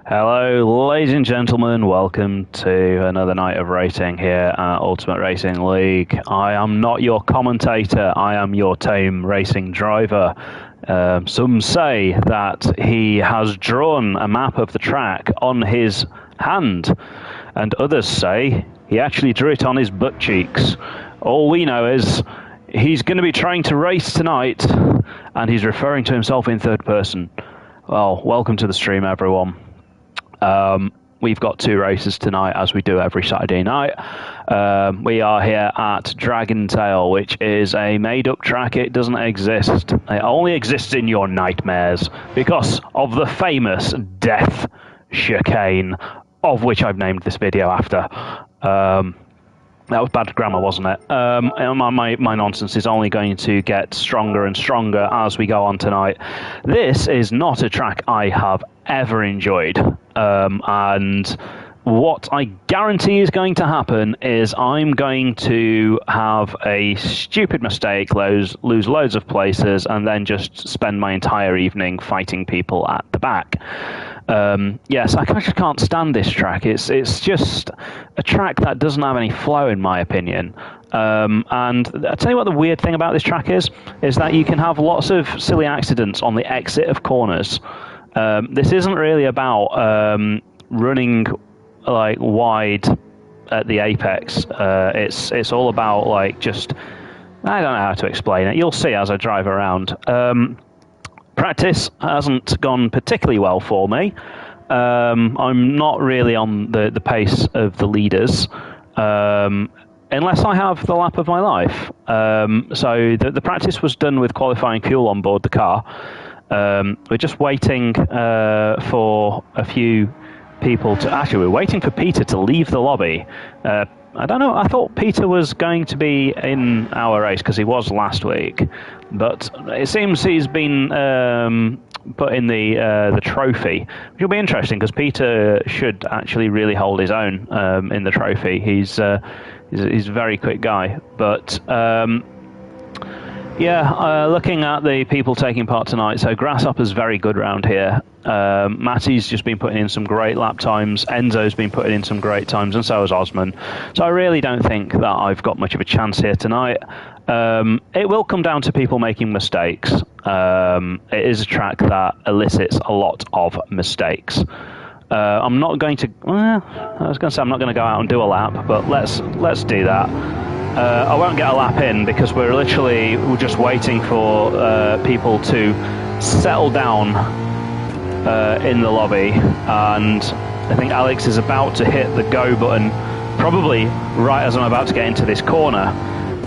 Hello, ladies and gentlemen. Welcome to another night of racing here at Ultimate Racing League. I am not your commentator. I am your tame racing driver. Some say that he has drawn a map of the track on his hand, and others say he actually drew it on his butt cheeks. All we know is he's going to be trying to race tonight, and he's referring to himself in third person. Well, welcome to the stream, everyone. We've got two races tonight, as we do every Saturday night. We are here at Dragon Tail, which is a made-up track. It doesn't exist. It only exists in your nightmares because of the famous death chicane, of which I've named this video after. That was bad grammar, wasn't it? My nonsense is only going to get stronger and stronger as we go on tonight. This is not a track I have ever enjoyed. And what I guarantee is going to happen is I'm going to have a stupid mistake, lose loads of places, and then just spend my entire evening fighting people at the back. Yes, I just can't stand this track. It's just a track that doesn't have any flow, in my opinion. And I'll tell you what the weird thing about this track is that you can have lots of silly accidents on the exit of corners. This isn't really about running like wide at the apex. It's all about like just, I don't know how to explain it. You'll see as I drive around. Practice hasn't gone particularly well for me. I'm not really on the pace of the leaders, unless I have the lap of my life. So the practice was done with qualifying fuel on board the car. We're just waiting for a few people to... Actually, we're waiting for Peter to leave the lobby. I don't know, I thought Peter was going to be in our race because he was last week, but it seems he's been put in the trophy, which will be interesting because Peter should actually really hold his own in the trophy. He's a very quick guy, but looking at the people taking part tonight, so Grasshopper's very good round here. Matty's just been putting in some great lap times. Enzo's been putting in some great times, and so has Osman. So I really don't think that I've got much of a chance here tonight. It will come down to people making mistakes. It is a track that elicits a lot of mistakes. I'm not going to... I was going to say I'm not going to go out and do a lap, but let's do that. I won't get a lap in because we're just waiting for people to settle down in the lobby, and I think Alex is about to hit the go button probably right as I'm about to get into this corner.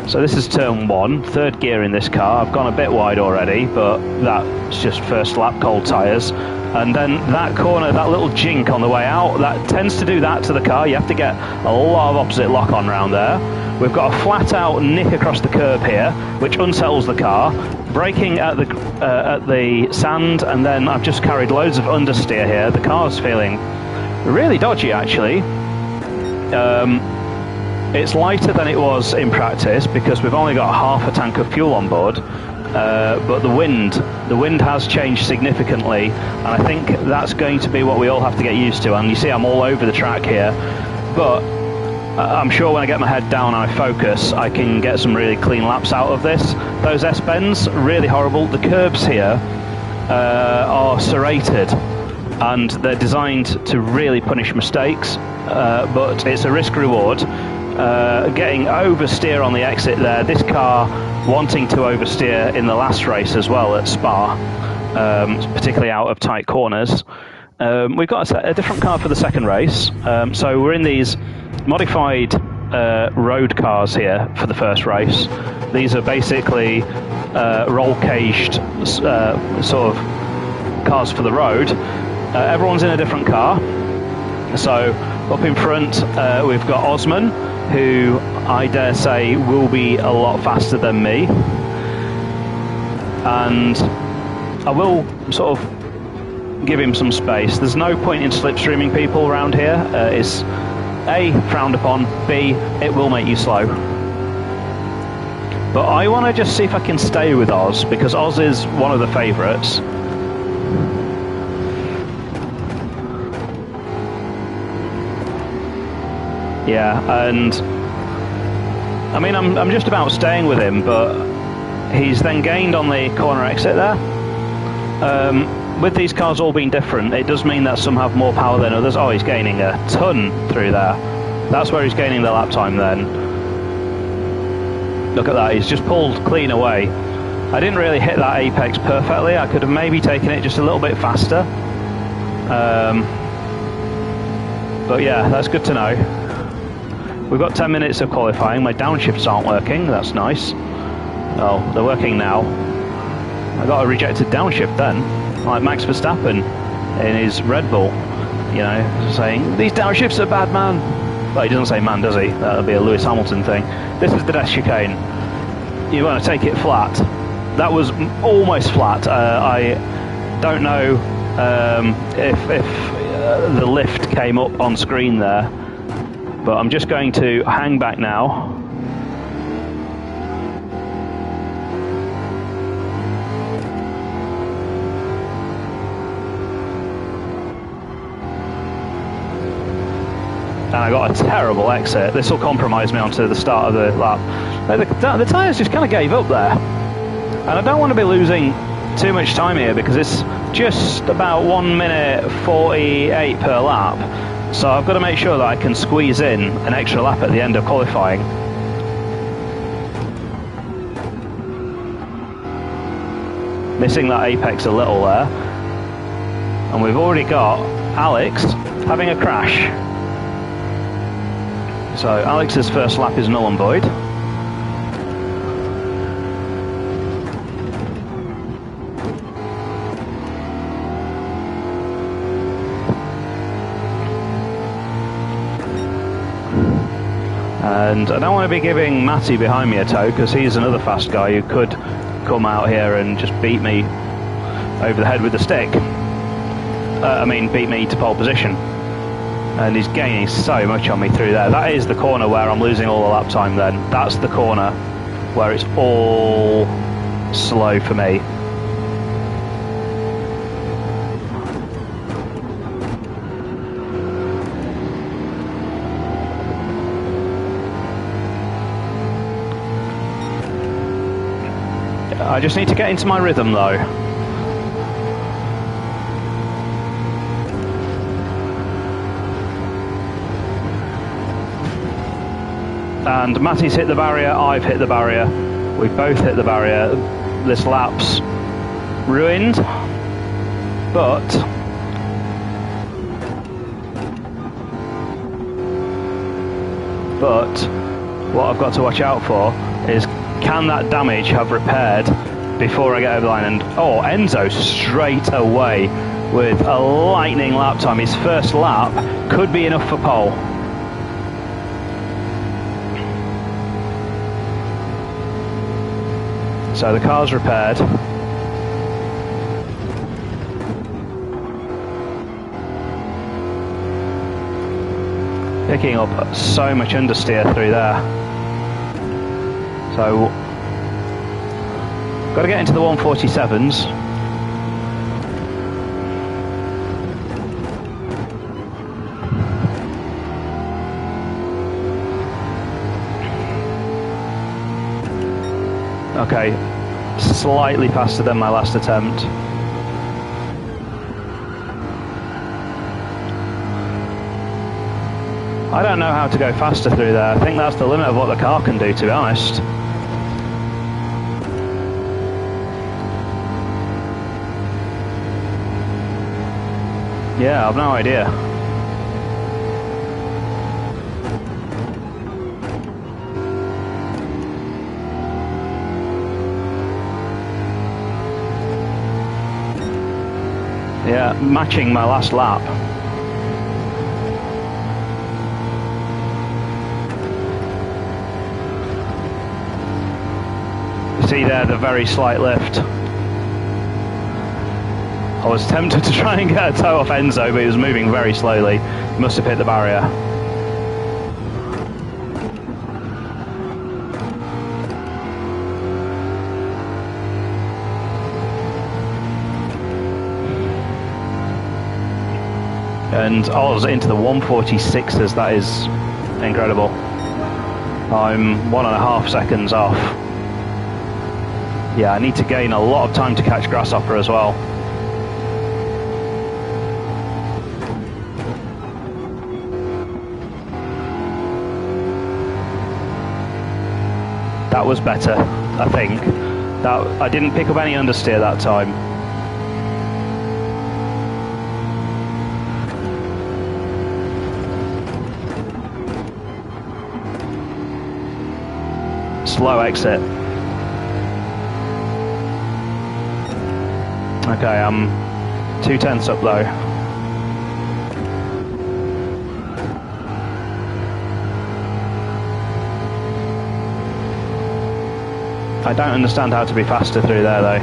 So this is turn one, third gear in this car. I've gone a bit wide already, but that's just first lap cold tyres. And then that corner, that little jink on the way out, that tends to do that to the car. You have to get a lot of opposite lock-on round there. We've got a flat-out nick across the curb here, which unsettles the car. Braking at the sand, and then I've just carried loads of understeer here. The car's feeling really dodgy, actually. It's lighter than it was in practice because we've only got half a tank of fuel on board. But the wind has changed significantly, and I think that's going to be what we all have to get used to. And you see I'm all over the track here, but I'm sure when I get my head down and I focus, I can get some really clean laps out of this. Those S-bends, really horrible. The curbs here are serrated, and they're designed to really punish mistakes, but it's a risk-reward. Getting oversteer on the exit there, this car wanting to oversteer in the last race as well at Spa, particularly out of tight corners. We've got a different car for the second race, so we're in these modified road cars here for the first race. These are basically roll caged sort of cars for the road. Everyone's in a different car. So up in front we've got Osman, who I dare say will be a lot faster than me, and I will sort of give him some space. There's no point in slipstreaming people around here. It's A, frowned upon, B, it will make you slow. But I want to just see if I can stay with Oz, because Oz is one of the favourites. Yeah, and I mean, I'm just about staying with him, but he's then gained on the corner exit there. With these cars all being different, it does mean that some have more power than others. Oh, he's gaining a ton through there. That's where he's gaining the lap time then. Look at that, he's just pulled clean away. I didn't really hit that apex perfectly. I could have maybe taken it just a little bit faster. But yeah, that's good to know. We've got 10 minutes of qualifying. My downshifts aren't working, that's nice. Oh, they're working now. I got a rejected downshift then, like Max Verstappen in his Red Bull, you know, saying, these downshifts are bad, man. Well, he doesn't say man, does he? That'll be a Lewis Hamilton thing. This is the death chicane. You want to take it flat. That was almost flat. I don't know if the lift came up on screen there, but I'm just going to hang back now. And I got a terrible exit. This will compromise me onto the start of the lap. The tyres just kind of gave up there. And I don't want to be losing too much time here because it's just about 1 minute 48 per lap. So I've got to make sure that I can squeeze in an extra lap at the end of qualifying. Missing that apex a little there. And we've already got Alex having a crash. So Alex's first lap is null and void. And I don't want to be giving Matty behind me a tow because he's another fast guy who could come out here and just beat me over the head with the stick. Beat me to pole position. And he's gaining so much on me through there. That is the corner where I'm losing all the lap time then. That's the corner where it's all slow for me. I just need to get into my rhythm though. And Matty's hit the barrier, I've hit the barrier. We've both hit the barrier. This lap's ruined, but what I've got to watch out for is, can that damage have repaired before I get over the line? And oh, Enzo straight away with a lightning lap time. His first lap could be enough for pole. So the car's repaired. Picking up so much understeer through there. So, got to get into the 147s. Okay, slightly faster than my last attempt. I don't know how to go faster through there. I think that's the limit of what the car can do, to be honest. Yeah, I've no idea. Yeah, matching my last lap. You see there the very slight lift. I was tempted to try and get a tow off Enzo, but he was moving very slowly. He must have hit the barrier. And I was into the 146s, that is incredible. I'm 1.5 seconds off. Yeah, I need to gain a lot of time to catch Grasshopper as well. That was better, I think. I didn't pick up any understeer that time. Slow exit. Okay, I'm 2/10 up though. I don't understand how to be faster through there though.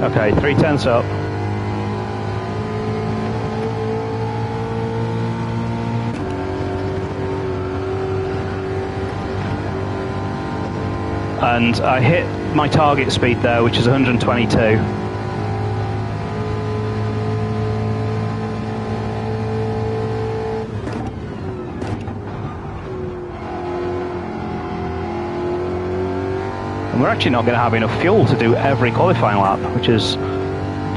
Okay, 3/10 up. And I hit my target speed there, which is 122. And we're actually not going to have enough fuel to do every qualifying lap, which is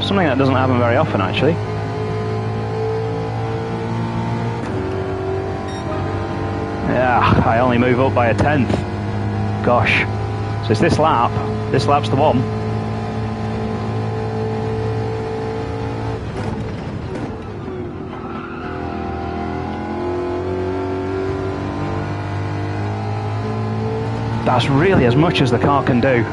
something that doesn't happen very often actually. Yeah, I only move up by 1/10. Gosh. So it's this lap. This lap's the one. That's really as much as the car can do.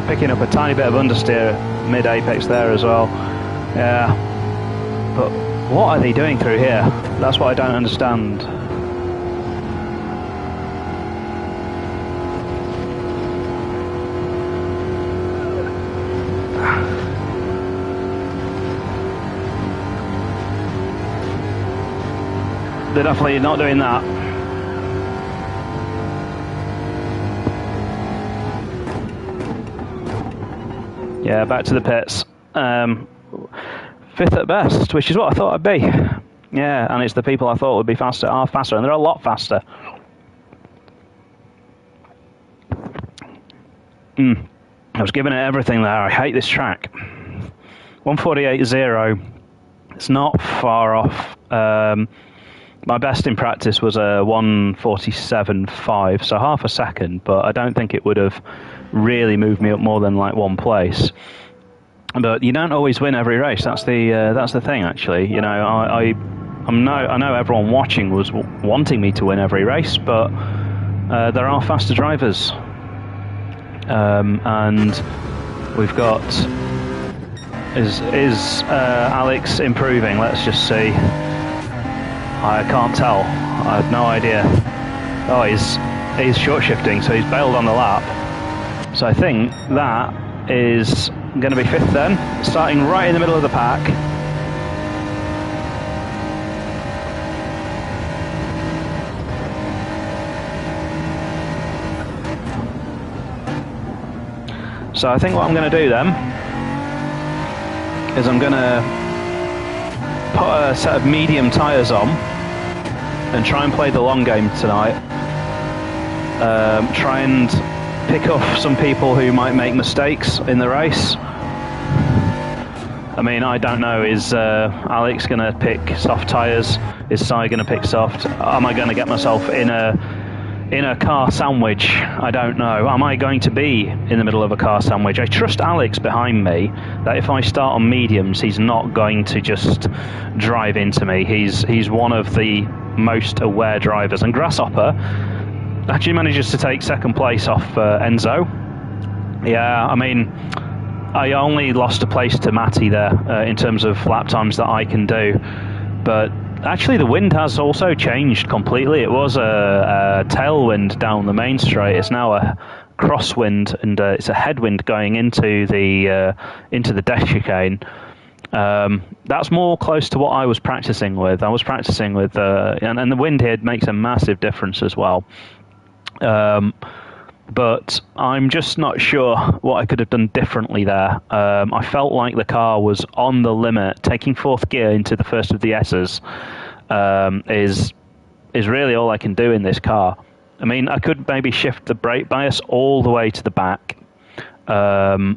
Picking up a tiny bit of understeer mid-apex there as well. Yeah. But what are they doing through here? That's what I don't understand. They're definitely not doing that. Yeah, back to the pits. 5th at best, which is what I thought I'd be. Yeah, and it's the people I thought would be faster are faster, and they're a lot faster. I was giving it everything there. I hate this track. 148.0. It's not far off. My best in practice was a 147.5, so half a second, but I don't think it would have really moved me up more than like one place. But you don't always win every race. That's the thing, actually. You know, I know everyone watching was wanting me to win every race, but there are faster drivers, and we've got is Alex improving? Let's just see. I can't tell. I have no idea. Oh, he's short shifting, so he's bailed on the lap. So I think that is going to be 5th then, starting right in the middle of the pack. So I think what I'm going to do then is I'm going to put a set of medium tyres on and try and play the long game tonight. Try and pick off some people who might make mistakes in the race. I mean, I don't know, is Alex going to pick soft tyres? Is Si going to pick soft? Am I going to get myself in a car sandwich? I don't know. Am I going to be in the middle of a car sandwich? I trust Alex behind me that if I start on mediums, he's not going to just drive into me. He's one of the most aware drivers. And Grasshopper actually manages to take 2nd place off Enzo. Yeah, I mean, I only lost a place to Matty there in terms of lap times that I can do, but Actually, the wind has also changed completely. It was a tailwind down the main straight. It's now a crosswind, and it's a headwind going into the death chicane. That's more close to what I was practicing with. I was practicing with, and the wind here makes a massive difference as well. But I'm just not sure what I could have done differently there. I felt like the car was on the limit. Taking fourth gear into the first of the S's is really all I can do in this car. I mean, I could maybe shift the brake bias all the way to the back. Yeah,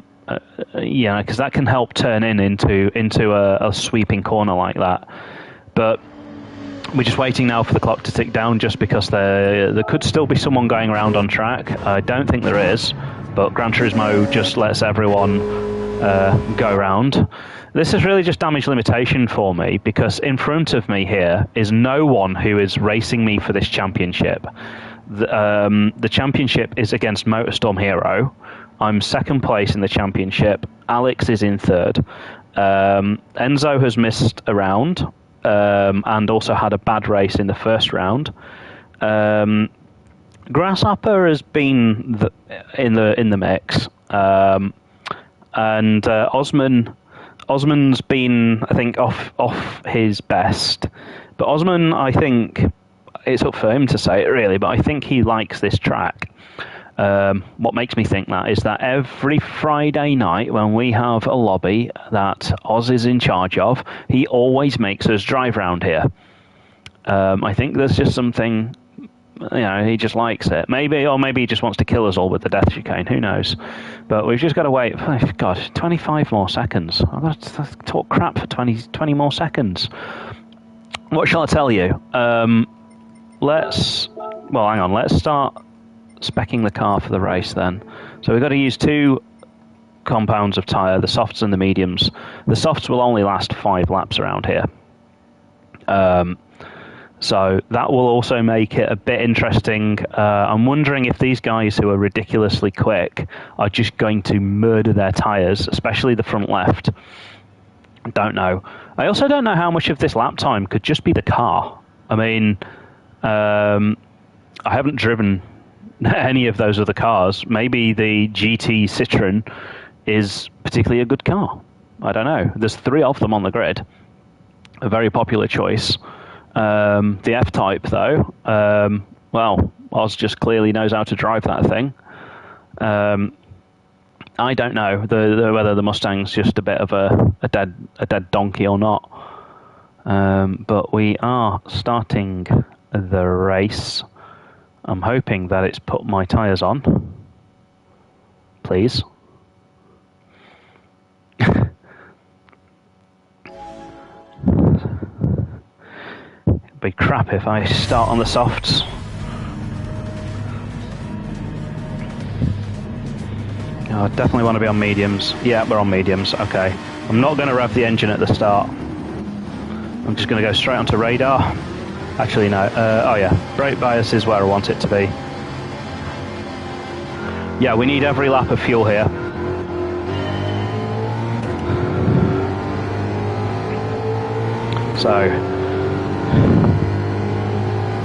because that can help turn into a sweeping corner like that. But we're just waiting now for the clock to tick down, just because there could still be someone going around on track. I don't think there is, but Gran Turismo just lets everyone go round. This is really just damage limitation for me, because in front of me here is no one who is racing me for this championship. The championship is against Motorstorm Hero. I'm second place in the championship. Alex is in third. Enzo has missed a round. And also had a bad race in the first round. Grasshopper has been in the mix, and Osman's been, I think, off his best. But Osman, I think it's up for him to say it really, but I think he likes this track. What makes me think that is that every Friday night when we have a lobby that Oz is in charge of, he always makes us drive round here. I think there's just something, he just likes it. Maybe he just wants to kill us all with the death chicane, who knows. But we've just got to wait, God, 25 more seconds. I've got to talk crap for 20 more seconds. What shall I tell you? Let's start speccing the car for the race then. So we've got to use two compounds of tyre, the softs and the mediums. The softs will only last 5 laps around here. So that will also make it a bit interesting. I'm wondering if these guys who are ridiculously quick are just going to murder their tyres, especially the front left. Don't know. I also don't know how much of this lap time could just be the car. I mean, I haven't driven any of those other cars. Maybe the GT Citroen is particularly a good car. I don't know. There's 3 of them on the grid. A very popular choice. The F-Type, though, Oz just clearly knows how to drive that thing. I don't know whether the Mustang's just a bit of a dead donkey or not. But we are starting the race. I'm hoping that it's put my tyres on. Please. It'd be crap if I start on the softs. Oh, I definitely want to be on mediums. Yeah, we're on mediums. Okay. I'm not going to rev the engine at the start. I'm just going to go straight onto radar. Actually, no. Oh, yeah. Brake bias is where I want it to be. Yeah, we need every lap of fuel here. So,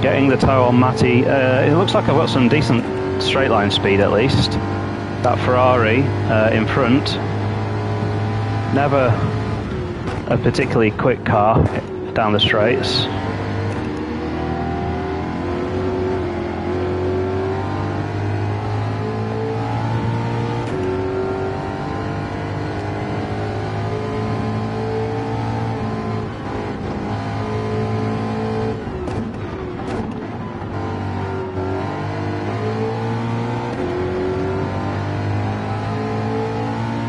getting the toe on Matty. It looks like I've got some decent straight line speed at least. That Ferrari in front. Never a particularly quick car down the straights.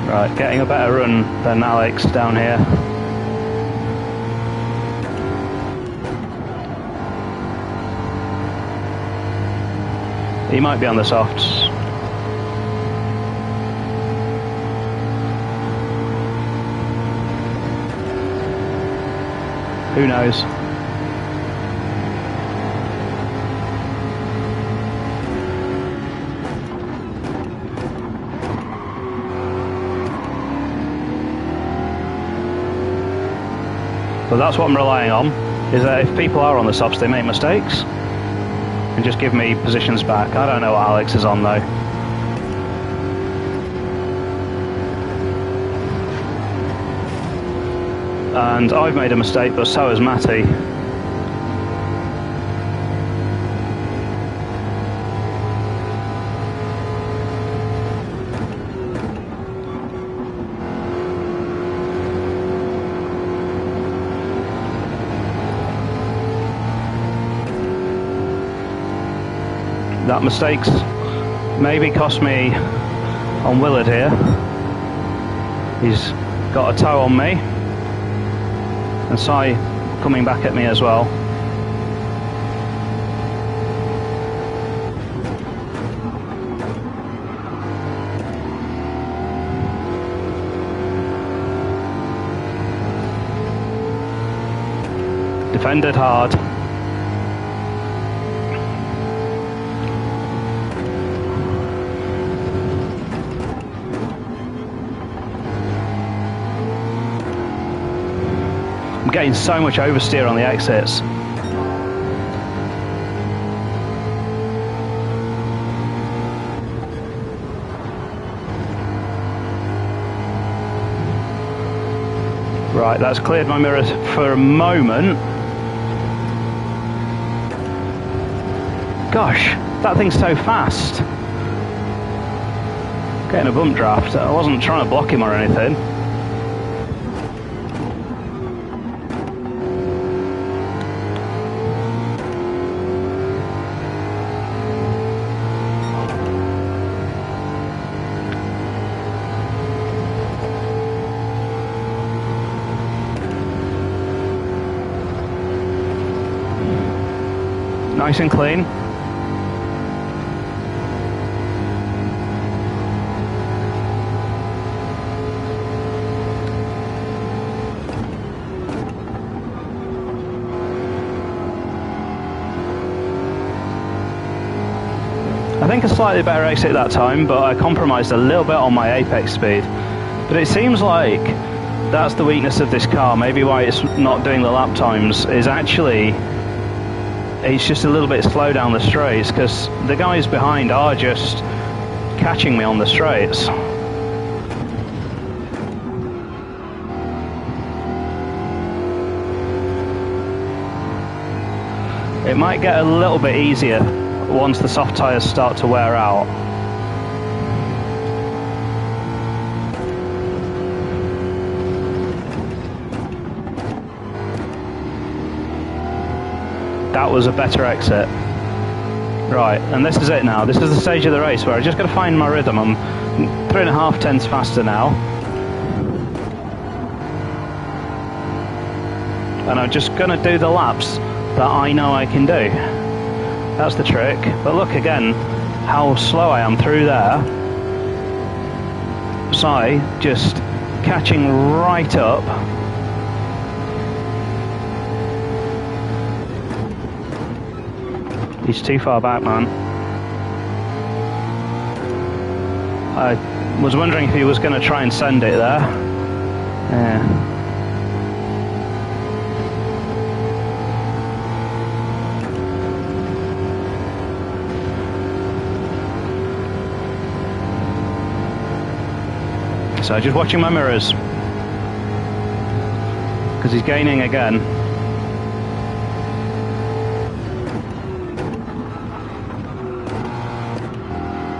Right, getting a better run than Alex down here. He might be on the softs. Who knows? But that's what I'm relying on. is that if people are on the softs, they make mistakes and just give me positions back. I don't know what Alex is on though. And I've made a mistake, but so has Matty. That mistake's maybe cost me on Willard here. He's got a toe on me. And Sai coming back at me as well. Defended hard. I'm getting so much oversteer on the exits. Right, that's cleared my mirrors for a moment. Gosh, that thing's so fast. Getting a bump draft. I wasn't trying to block him or anything. Nice and clean. I think a slightly better exit that time, but I compromised a little bit on my apex speed. But it seems like that's the weakness of this car. Maybe why it's not doing the lap times is actually it's just a little bit slow down the straights, because the guys behind are just catching me on the straights. It might get a little bit easier once the soft tyres start to wear out. That was a better exit. Right, and this is it now. This is the stage of the race where I just got to find my rhythm. I'm 3.5 tenths faster now. And I'm just going to do the laps that I know I can do. That's the trick. But look again how slow I am through there. Sai just catching right up. He's too far back, man. I was wondering if he was going to try and send it there. Yeah. So just watching my mirrors, because he's gaining again.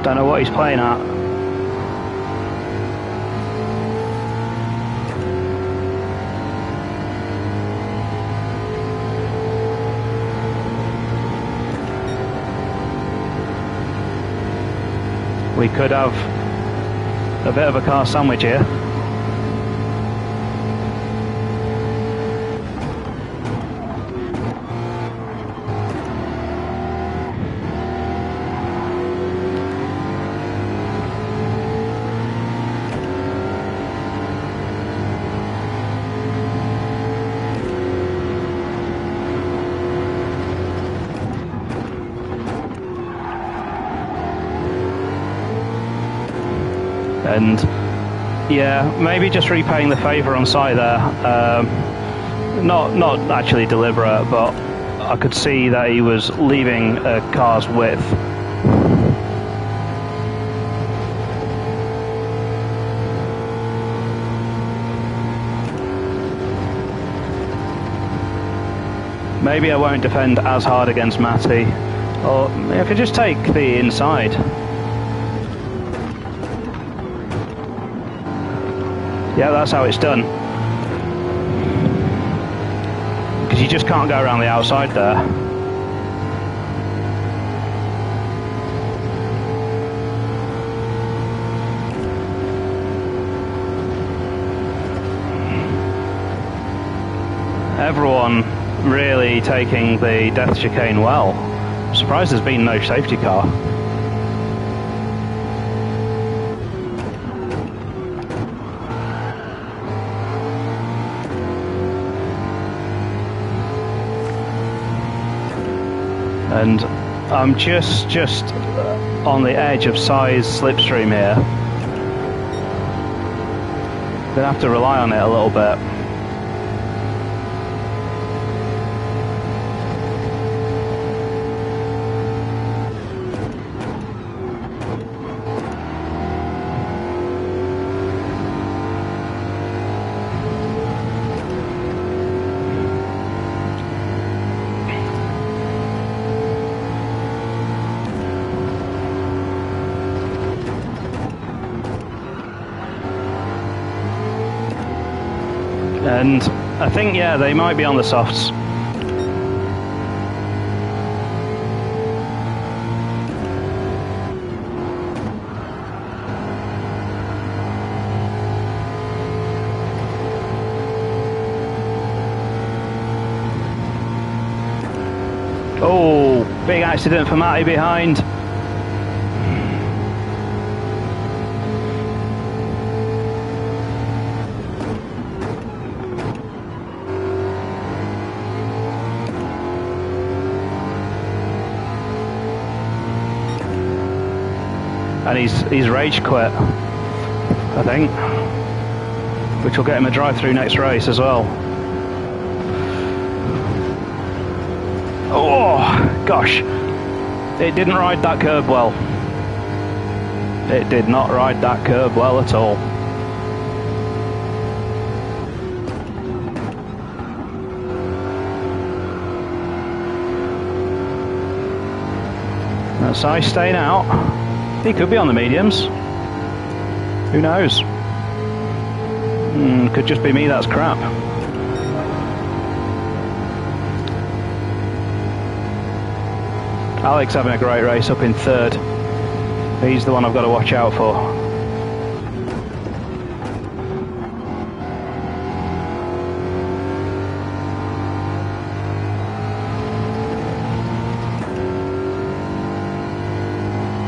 Don't know what he's playing at. We could have a bit of a car sandwich here. And yeah, maybe just repaying the favour on Sai there. Not actually deliberate, but I could see that he was leaving a car's width. Maybe I won't defend as hard against Matty, or I could just take the inside. Yeah, that's how it's done. Because you just can't go around the outside there. Everyone really taking the death chicane well. I'm surprised there's been no safety car. And I'm just on the edge of size slipstream here. Gonna have to rely on it a little bit. And I think, yeah, they might be on the softs. Oh, big accident for Matty behind. And he's rage quit, I think, which will get him a drive-through next race as well. Oh, gosh. It didn't ride that curb well. It did not ride that curb well at all. That's Sai staying out. He could be on the mediums. Who knows? Could just be me, that's crap. Alex having a great race up in third. He's the one I've got to watch out for.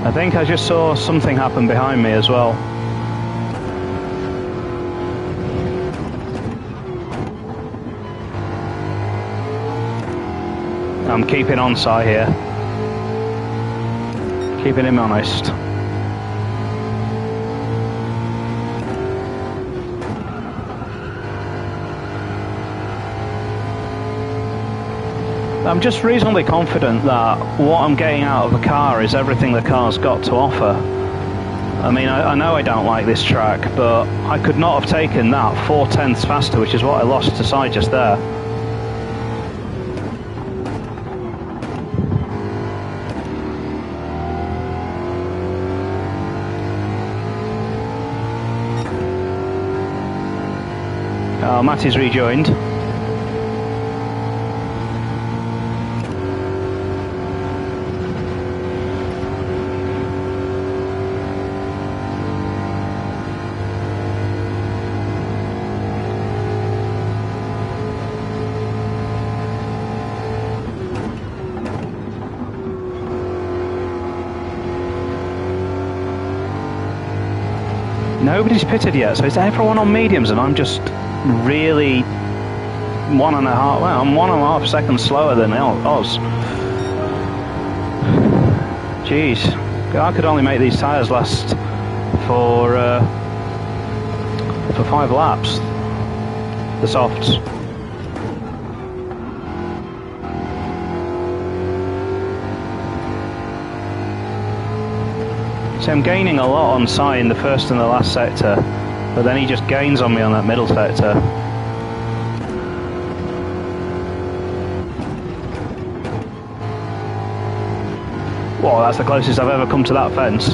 I think I just saw something happen behind me as well. I'm keeping on Sai here. Keeping him honest. I'm just reasonably confident that what I'm getting out of the car is everything the car's got to offer. I mean, I know I don't like this track, but I could not have taken that 4/10ths faster, which is what I lost to Sai just there. Oh, Matty's rejoined. Nobody's pitted yet, so is everyone on mediums and I'm just really 1.5, well, I'm 1.5 seconds slower than Oz. Jeez, I could only make these tyres last for 5 laps, the softs. So I'm gaining a lot on Si in the first and the last sector, but then he just gains on me on that middle sector. Whoa, that's the closest I've ever come to that fence.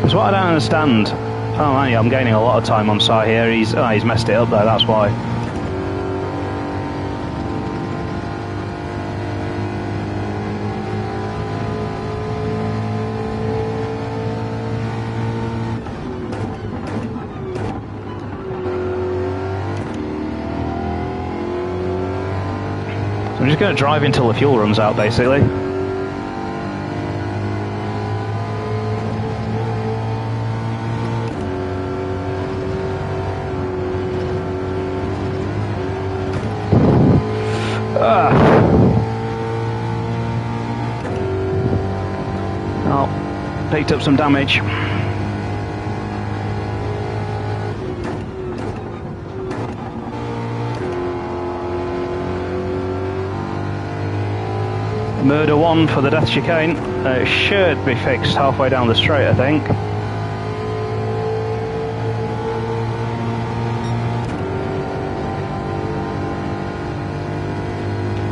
That's what I don't understand. Oh man, yeah, I'm gaining a lot of time on Si here. He's messed it up there, that's why. So I'm just going to drive until the fuel runs out, basically. Oh, picked up some damage. Murder 1 for the death chicane. It should be fixed halfway down the straight, I think.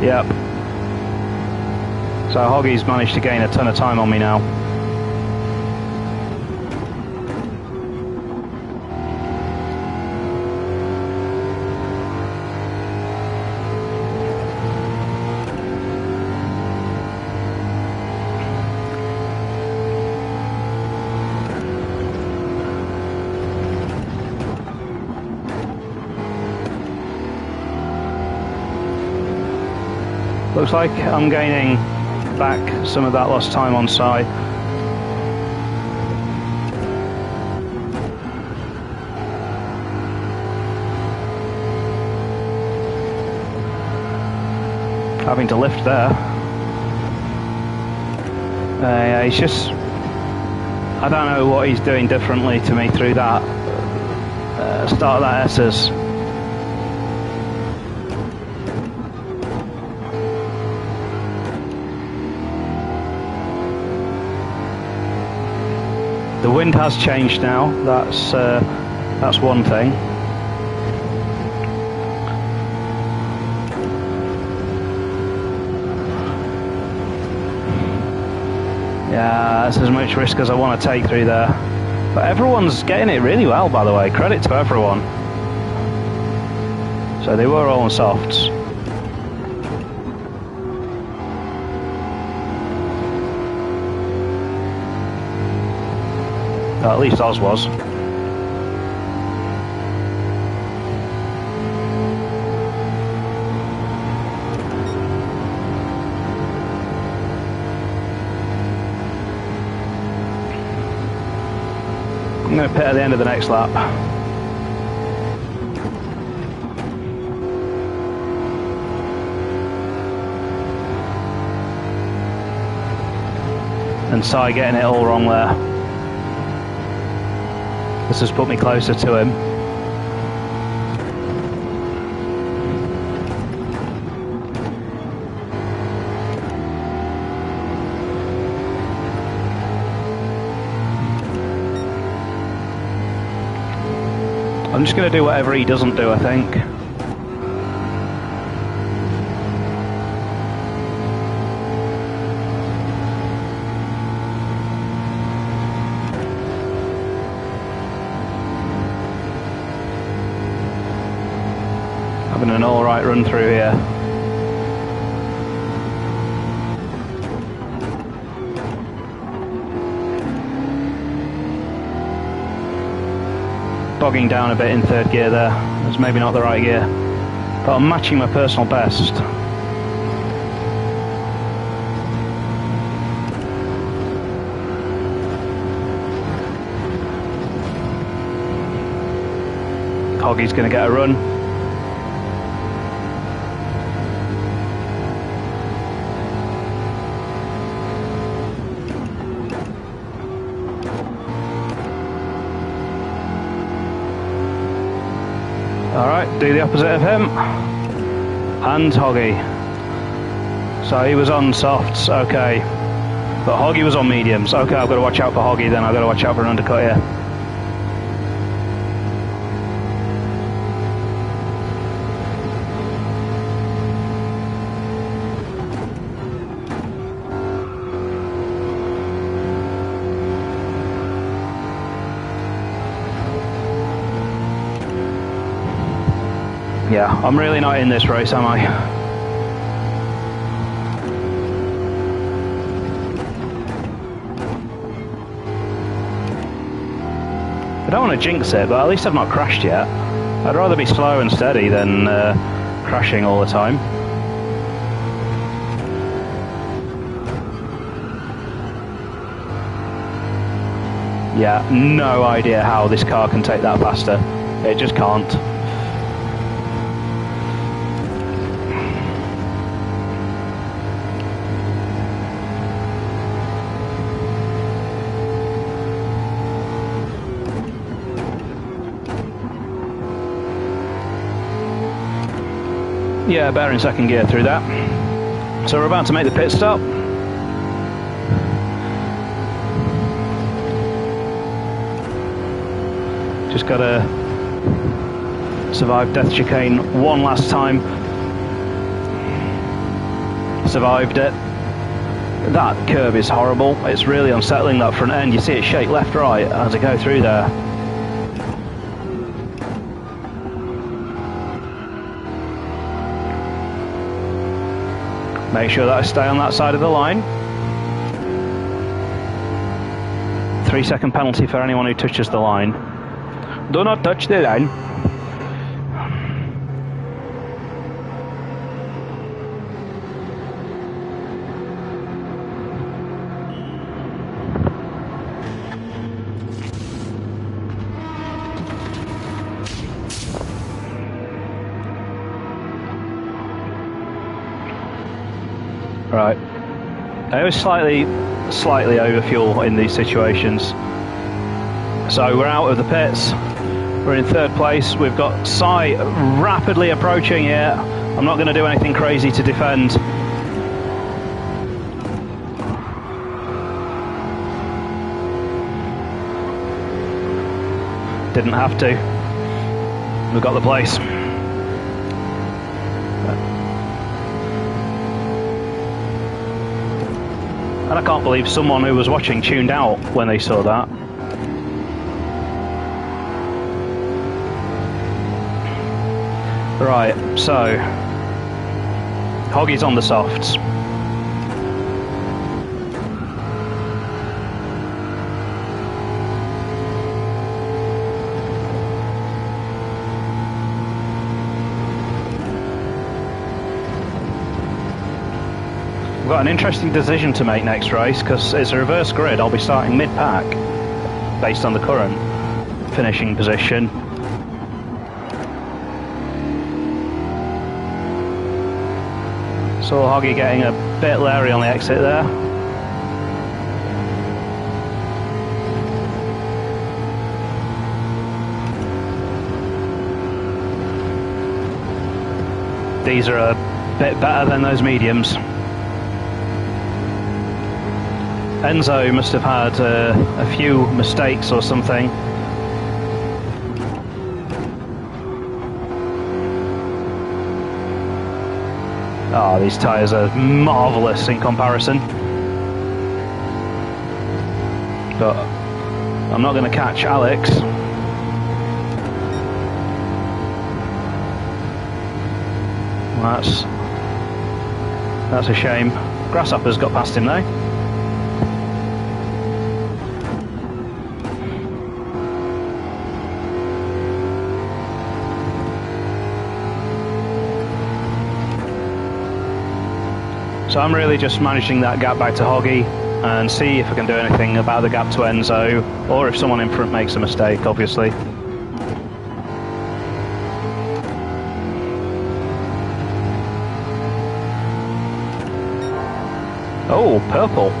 Yep. So Hoggy's managed to gain a ton of time on me now. Looks like I'm gaining back some of that lost time on Si. Having to lift there. Yeah, he's just... I don't know what he's doing differently to me through that start of that S's. The wind has changed now. That's one thing. Yeah, that's as much risk as I want to take through there. But everyone's getting it really well, by the way. Credit to everyone. So they were all on softs. At least Oz was. I'm going to pit at the end of the next lap. And Si getting it all wrong there. This has put me closer to him. I'm just going to do whatever he doesn't do, I think. Having an alright run through here. Bogging down a bit in third gear there. That's maybe not the right gear. But I'm matching my personal best. Hoggy's going to get a run. Alright, do the opposite of him. And Hoggy. So he was on softs, okay. But Hoggy was on mediums. Okay, I've got to watch out for Hoggy then. I've got to watch out for an undercut here. Yeah, I'm really not in this race, am I? I don't want to jinx it, but at least I've not crashed yet. I'd rather be slow and steady than crashing all the time. Yeah, no idea how this car can take that faster. It just can't. Yeah, better in second gear through that. So we're about to make the pit stop. Just got to survive death chicane one last time. Survived it. That curb is horrible. It's really unsettling, that front end. You see it shake left, right as I go through there. Make sure that I stay on that side of the line. 3-second penalty for anyone who touches the line. Do not touch the line. Right. I was slightly over fuel in these situations. So we're out of the pits. We're in third place. We've got Sai rapidly approaching here. I'm not going to do anything crazy to defend. Didn't have to. We've got the place. And I can't believe someone who was watching tuned out when they saw that. Right, so Hoggy's on the softs. We've got an interesting decision to make next race because it's a reverse grid. I'll be starting mid-pack based on the current finishing position. Saw Hoggy getting a bit leery on the exit there. These are a bit better than those mediums. Enzo must have had a few mistakes or something. Oh, these tyres are marvellous in comparison. But I'm not going to catch Alex. That's a shame. Grasshopper's got past him though. So I'm really just managing that gap back to Hoggy and see if I can do anything about the gap to Enzo, or if someone in front makes a mistake, obviously. Oh, purple.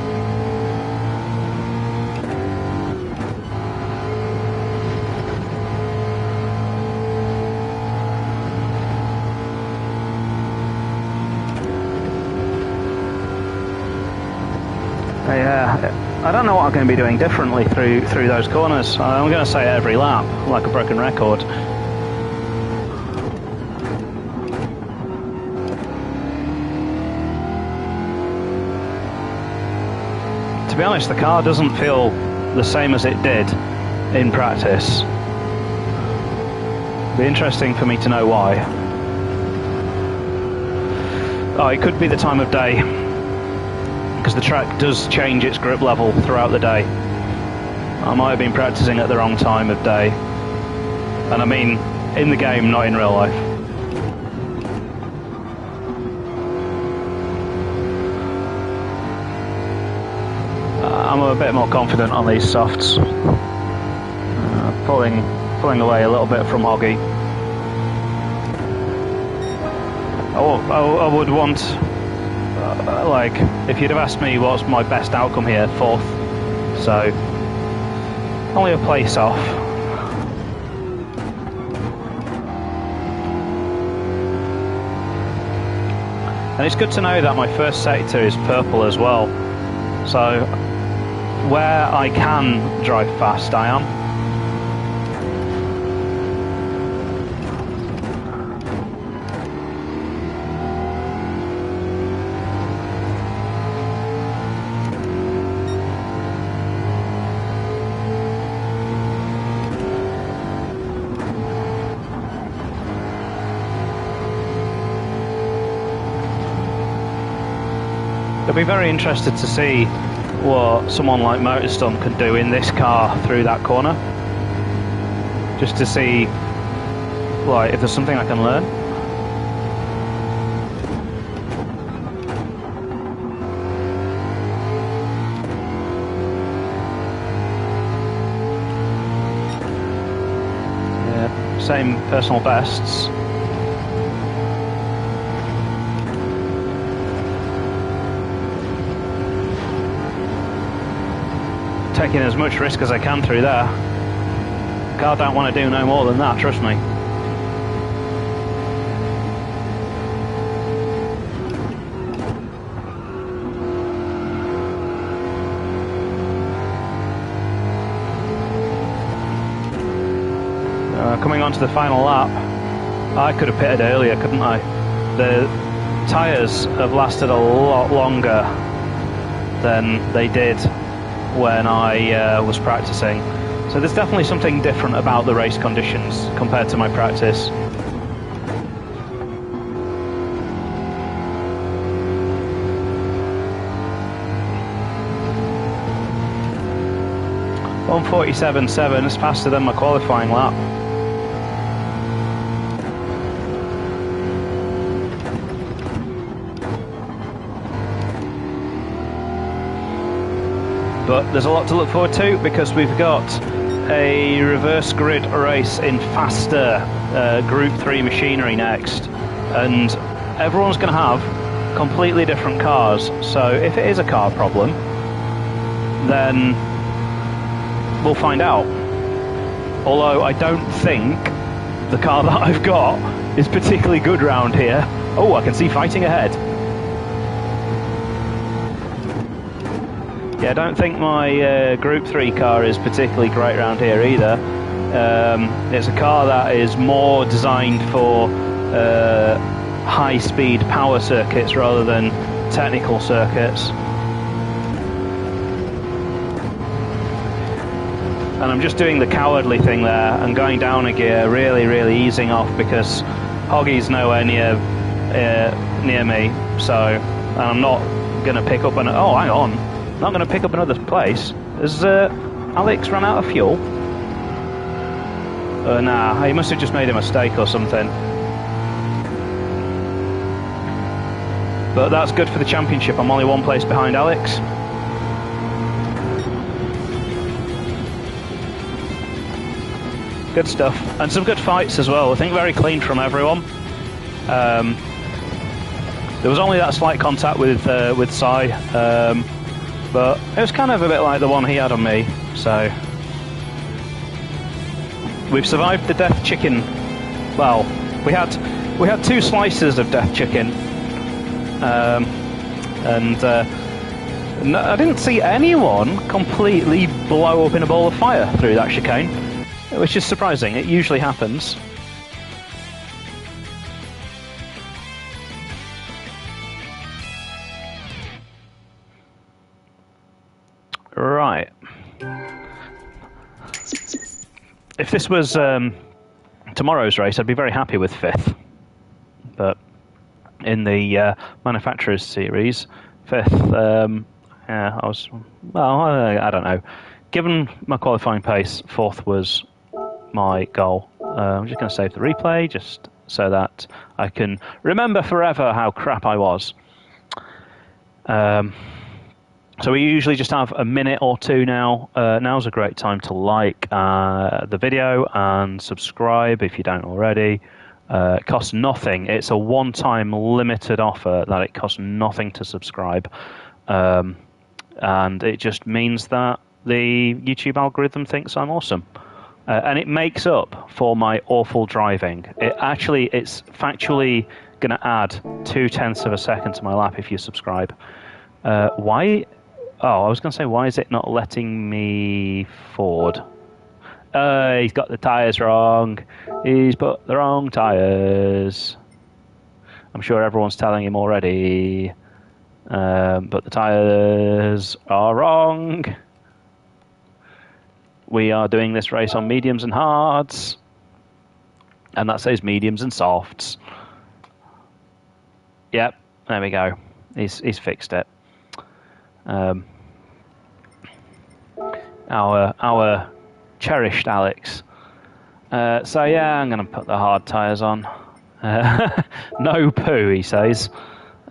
Yeah, I don't know what I'm going to be doing differently through those corners. I'm going to say every lap, like a broken record. To be honest, the car doesn't feel the same as it did in practice. It'd be interesting for me to know why. Oh, it could be the time of day, because the track does change its grip level throughout the day. I might have been practicing at the wrong time of day. And I mean in the game, not in real life. I'm a bit more confident on these softs. Pulling away a little bit from Hoggy. I would want, like, if you'd have asked me what's my best outcome here, 4th. So, only a place off. And it's good to know that my first sector is purple as well. So, where I can drive fast, I am. I'd be very interested to see what someone like Motorstone can do in this car through that corner. Just to see, like, if there's something I can learn. Yeah, same personal bests. Taking as much risk as I can through there. Car don't want to do no more than that, trust me. Coming on to the final lap, I could have pitted earlier, couldn't I? The tyres have lasted a lot longer than they did when I was practicing. So there's definitely something different about the race conditions compared to my practice. .147.7 is faster than my qualifying lap. But there's a lot to look forward to because we've got a reverse grid race in faster Group 3 machinery next, and everyone's going to have completely different cars. So if it is a car problem, then we'll find out. Although I don't think the car that I've got is particularly good round here. Oh, I can see fighting ahead. Yeah, I don't think my Group 3 car is particularly great around here either. It's a car that is more designed for high-speed power circuits rather than technical circuits. And I'm just doing the cowardly thing there and going down a gear, really easing off because Hoggy's nowhere near me. So, and I'm not going to pick up an... Oh, hang on. Not going to pick up another place. Has Alex run out of fuel? Nah, he must have just made a mistake or something. But that's good for the championship. I'm only one place behind Alex. Good stuff. And some good fights as well. I think very clean from everyone. There was only that slight contact with Sai. But it was kind of a bit like the one he had on me, so... We've survived the death chicken. Well, we had 2 slices of death chicken. And No, I didn't see anyone completely blow up in a ball of fire through that chicane, which is surprising. It usually happens. Right. If this was tomorrow's race, I'd be very happy with 5th. But in the manufacturers series, 5th, yeah, I was, well, I don't know. Given my qualifying pace, 4th was my goal. I'm just going to save the replay just so that I can remember forever how crap I was. So we usually just have a minute or two now. Now's a great time to like the video and subscribe if you don't already. It costs nothing. It's a one-time limited offer that it costs nothing to subscribe. And it just means that the YouTube algorithm thinks I'm awesome. And it makes up for my awful driving. It's factually going to add 0.2 of a second to my lap if you subscribe. Why? Oh, I was going to say, why is it not letting me forward? He's got the tyres wrong. He's put the wrong tyres. I'm sure everyone's telling him already. But the tyres are wrong. We are doing this race on mediums and hards. And that says mediums and softs. Yep, there we go. He's fixed it. Our cherished Alex. So yeah, I'm going to put the hard tyres on. No poo, he says.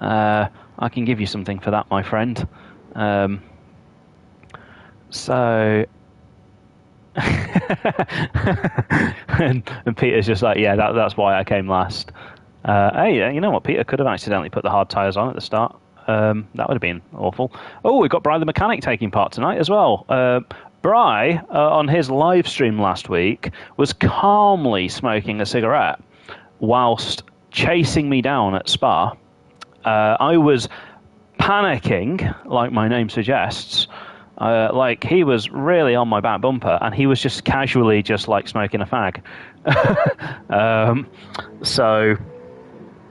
I can give you something for that, my friend. So... and Peter's just like, yeah, that's why I came last. Hey, you know what? Peter could have accidentally put the hard tyres on at the start. That would have been awful. Oh, we've got Bri the Mechanic taking part tonight as well. Bri, on his live stream last week, was calmly smoking a cigarette whilst chasing me down at Spa. I was panicking, like my name suggests. Like he was really on my back bumper, and he was just casually just like smoking a fag. So,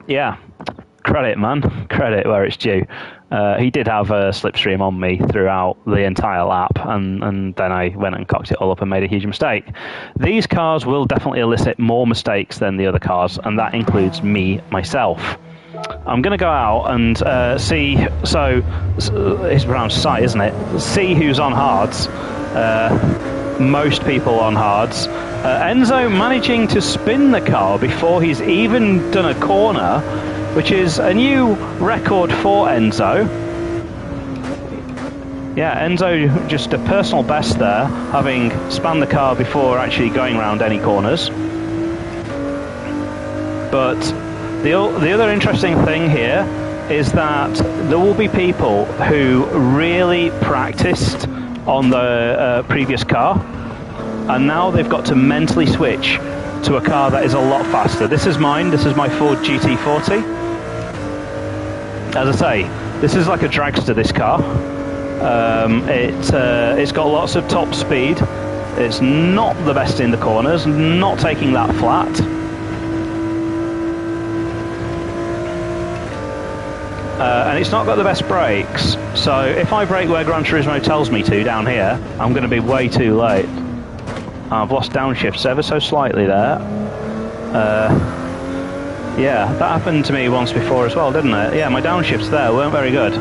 yeah, credit, man. Credit where it's due. He did have a slipstream on me throughout the entire lap, and then I went and cocked it all up and made a huge mistake. These cars will definitely elicit more mistakes than the other cars, and that includes me, myself. I'm going to go out and see, so it's around sight, isn't it? See who's on hards. Most people on hards. Enzo managing to spin the car before he's even done a corner, which is a new record for Enzo. Yeah, Enzo just a personal best there, having spanned the car before actually going around any corners. But the other interesting thing here is that there will be people who really practiced on the previous car, and now they've got to mentally switch to a car that is a lot faster. This is mine. This is my Ford GT40. As I say, this is like a dragster, this car. It's got lots of top speed. It's not the best in the corners, not taking that flat. And it's not got the best brakes, so if I brake where Gran Turismo tells me to down here, I'm going to be way too late. I've lost downshifts ever so slightly there. Yeah, that happened to me once before as well, didn't it? Yeah, my downshifts there weren't very good.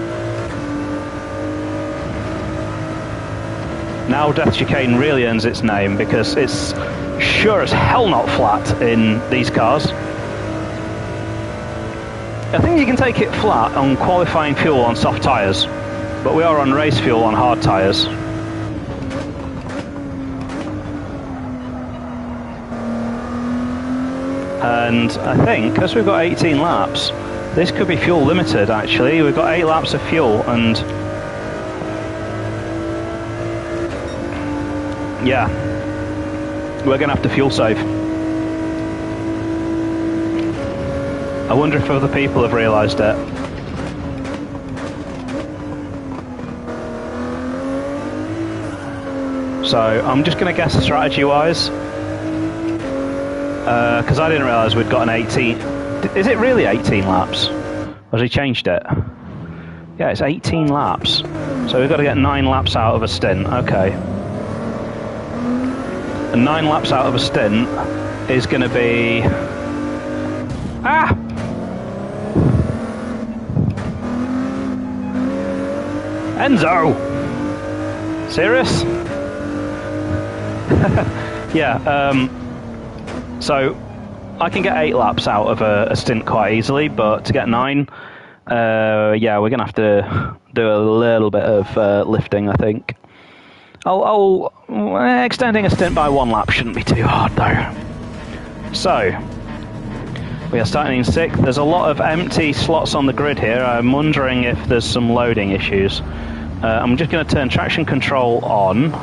Now Death Chicane really earns its name because it's sure as hell not flat in these cars. I think you can take it flat on qualifying fuel on soft tyres, but we are on race fuel on hard tyres. And I think, because we've got 18 laps, this could be fuel limited actually. We've got 8 laps of fuel, and yeah, we're going to have to fuel save. I wonder if other people have realised it. So I'm just going to guess strategy-wise, because I didn't realise we'd got an 18. Is it really 18 laps? Or has he changed it? Yeah, it's 18 laps. So we've got to get 9 laps out of a stint. Okay. And 9 laps out of a stint is going to be... Ah! Enzo! Serious? Yeah, so I can get 8 laps out of a stint quite easily, but to get 9, yeah, we're going to have to do a little bit of lifting, I think. Extending a stint by 1 lap shouldn't be too hard, though. So, we are starting in 6th. There's a lot of empty slots on the grid here. I'm wondering if there's some loading issues. I'm just going to turn traction control on.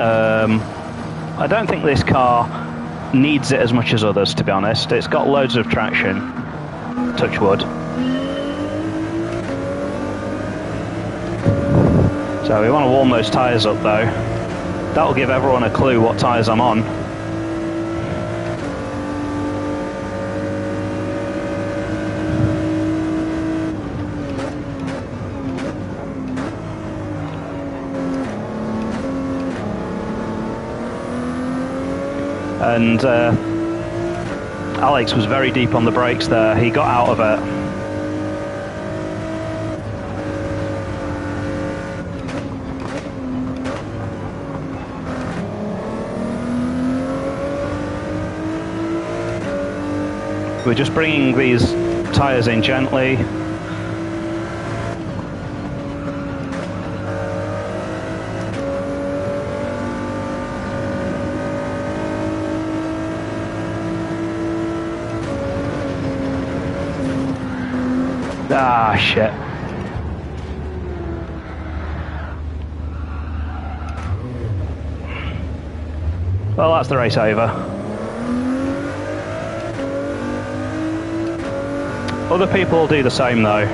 I don't think this car needs it as much as others, to be honest. It's got loads of traction. Touch wood. So we want to warm those tyres up, though. That'll give everyone a clue what tyres I'm on. And Alex was very deep on the brakes there. He got out of it. We're just bringing these tyres in gently. Ah, shit. Well, that's the race over. Other people will do the same, though.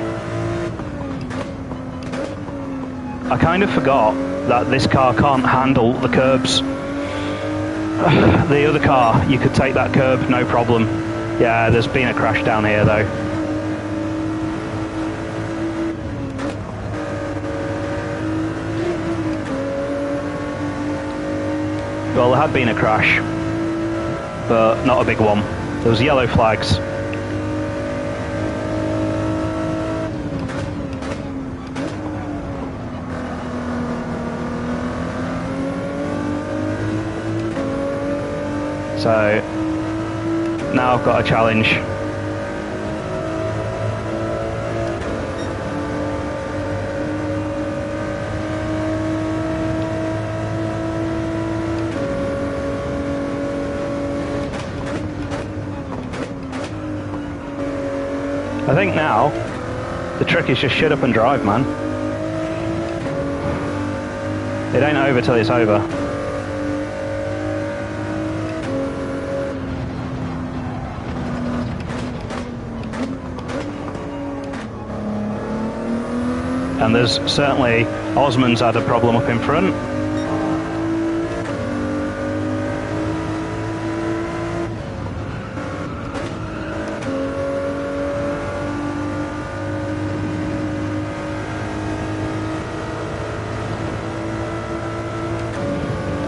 I kind of forgot that this car can't handle the curbs. The other car, you could take that curb, no problem. Yeah, there's been a crash down here, though. Well, there had been a crash, but not a big one. There was yellow flags. So now I've got a challenge. I think now the trick is just shut up and drive, man. It ain't over till it's over. And there's certainly, Osman's had a problem up in front.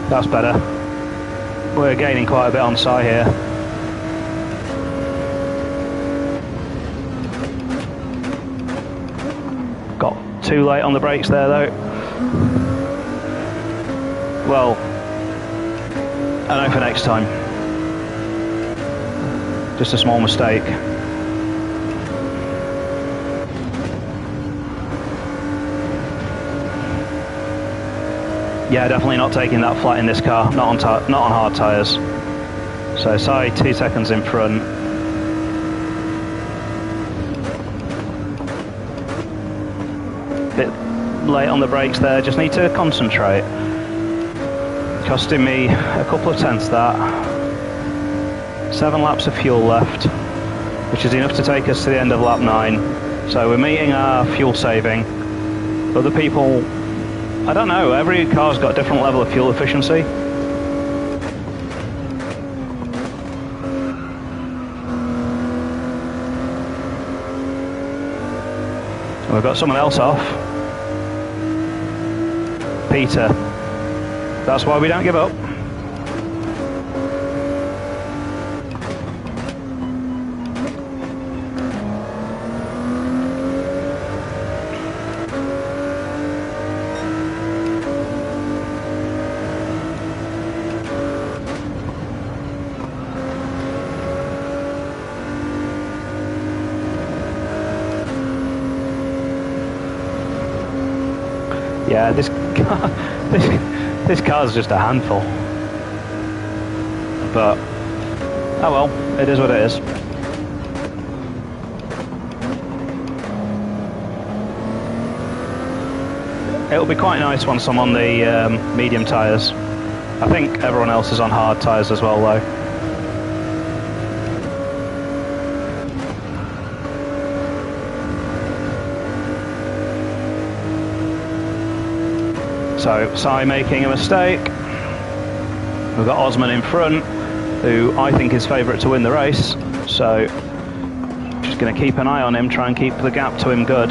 That's better. We're gaining quite a bit on side here. Got too late on the brakes there, though. Well, I know for next time. Just a small mistake. Yeah, definitely not taking that flat in this car, not on hard tyres. So side 2 seconds in front. Bit late on the brakes there, just need to concentrate. Costing me a couple of tenths that. 7 laps of fuel left, which is enough to take us to the end of lap 9. So we're meeting our fuel saving. Other people I don't know, every car's got a different level of fuel efficiency. We've got someone else off. Peter. That's why we don't give up. Yeah, this car, this car's just a handful. But, oh well, it is what it is. It'll be quite nice once I'm on the medium tyres. I think everyone else is on hard tyres as well though. So, Si making a mistake. We've got Osman in front, who I think is favourite to win the race. So, just going to keep an eye on him, try and keep the gap to him good.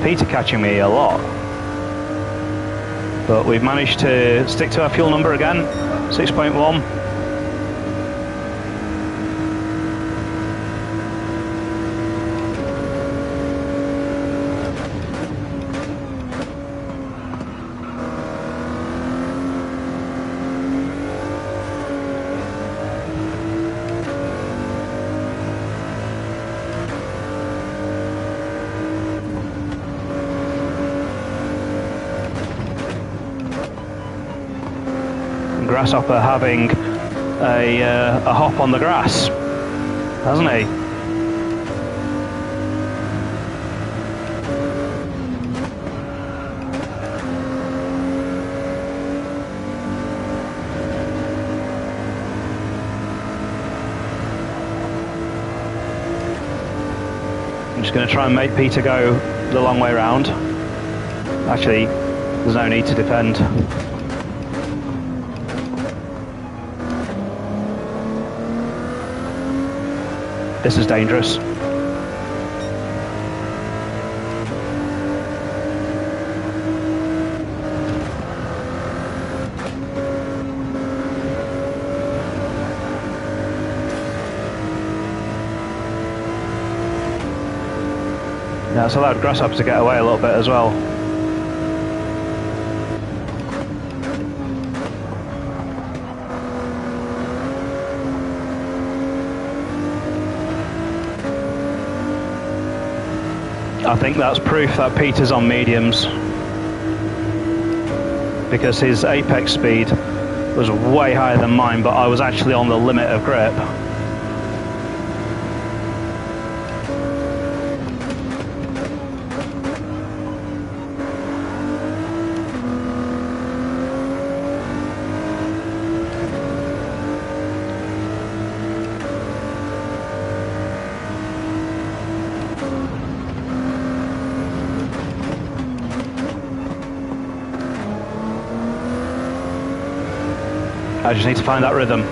Peter catching me a lot. But we've managed to stick to our fuel number again, 6.1. Grasshopper having a hop on the grass, hasn't he? I'm just going to try and make Peter go the long way round. Actually, there's no need to defend. This is dangerous. Yeah, it's allowed Grasshopper to get away a little bit as well. I think that's proof that Peter's on mediums, because his apex speed was way higher than mine, but I was actually on the limit of grip. I just need to find that rhythm.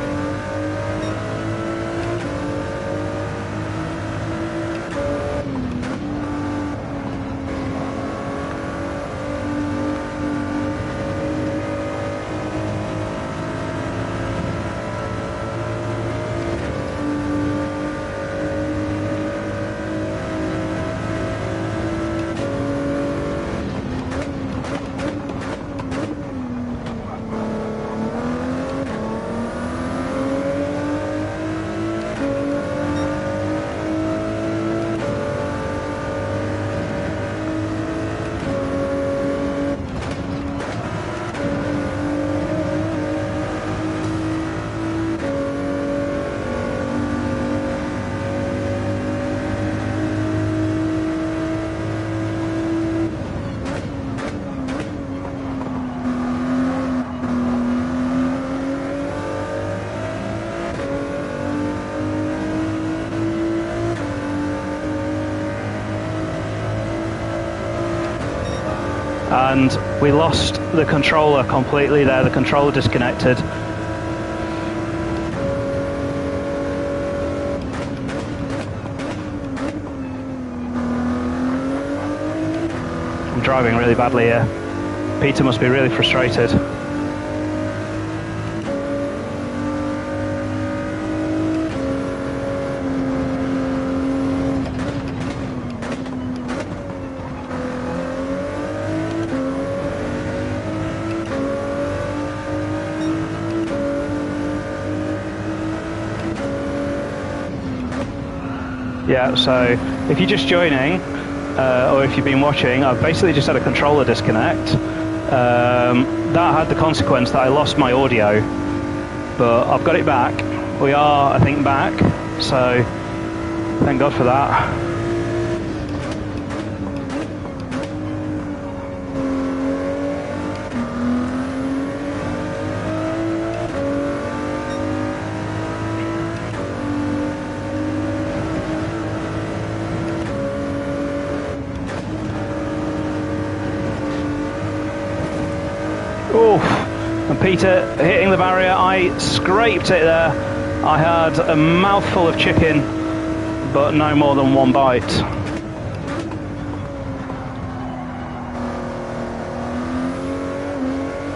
and we lost the controller completely there. The controller disconnected. I'm driving really badly here. Peter must be really frustrated. Yeah, so if you're just joining, or if you've been watching, I've basically just had a controller disconnect. That had the consequence that I lost my audio, but I've got it back. We are, I think, back, so thank God for that. Oof. And Peter hitting the barrier, I scraped it there. I had a mouthful of chicken, but no more than one bite.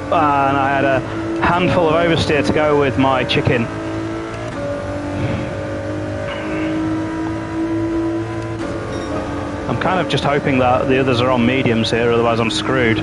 And I had a handful of oversteer to go with my chicken. I'm kind of just hoping that the others are on mediums here, otherwise I'm screwed.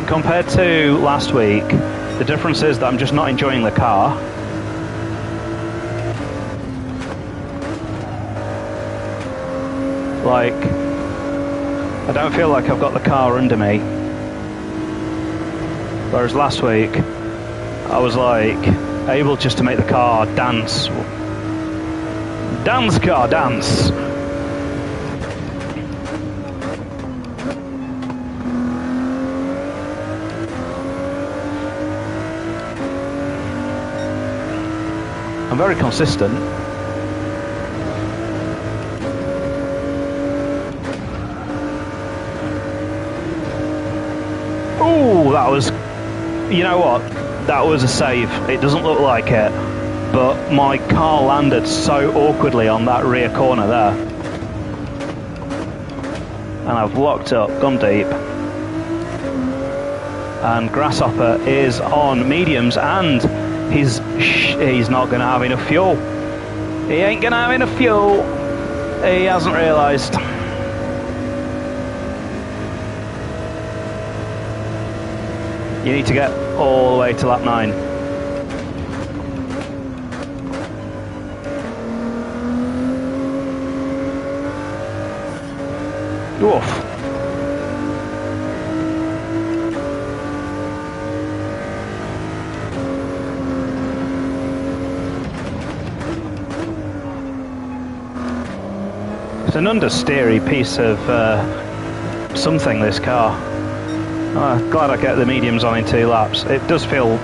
Compared to last week, the difference is that I'm just not enjoying the car. Like, I don't feel like I've got the car under me. Whereas last week, I was like, able just to make the car dance. Dance, car, dance! I'm very consistent. Oh, that was, you know what? That was a save. It doesn't look like it, but my car landed so awkwardly on that rear corner there. And I've locked up, gone deep. And Grasshopper is on mediums, and he's not going to have enough fuel. He ain't going to have enough fuel. He hasn't realised. You need to get all the way to lap 9. Oof. It's an understeery piece of something, this car. Glad I get the mediums on in 2 laps. It does feel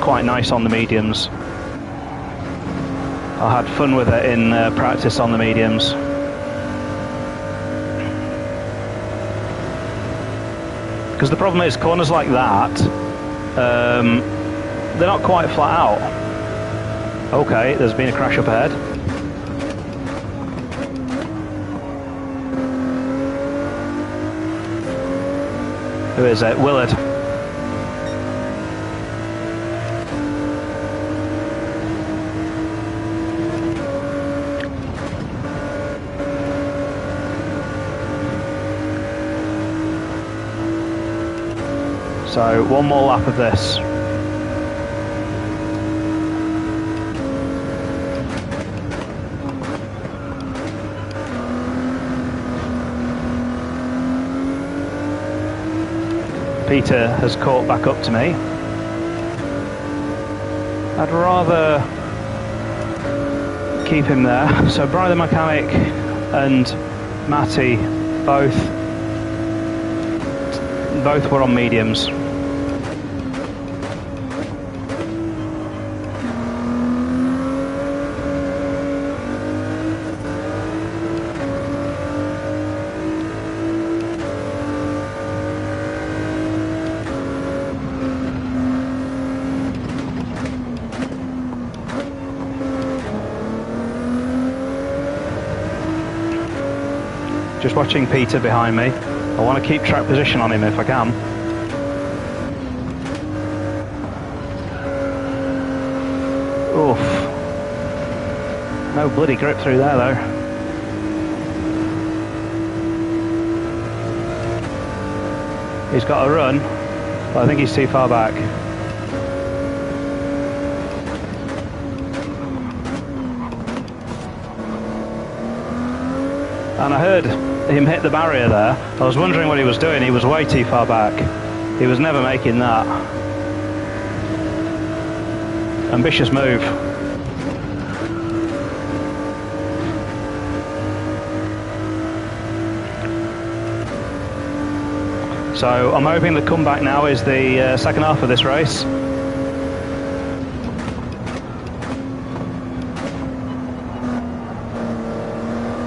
quite nice on the mediums. I had fun with it in practice on the mediums. Because the problem is, corners like that, they're not quite flat out. Okay, there's been a crash up ahead. Who is it? Willard. So, one more lap of this. Peter has caught back up to me. I'd rather keep him there. So Brian the mechanic and Matty both were on mediums. Just watching Peter behind me. I want to keep track position on him if I can. Oof. No bloody grip through there though. He's got a run, but I think he's too far back. And I heard him hit the barrier there. I was wondering what he was doing. He was way too far back. He was never making that. Ambitious move. So I'm hoping the comeback now is the second half of this race.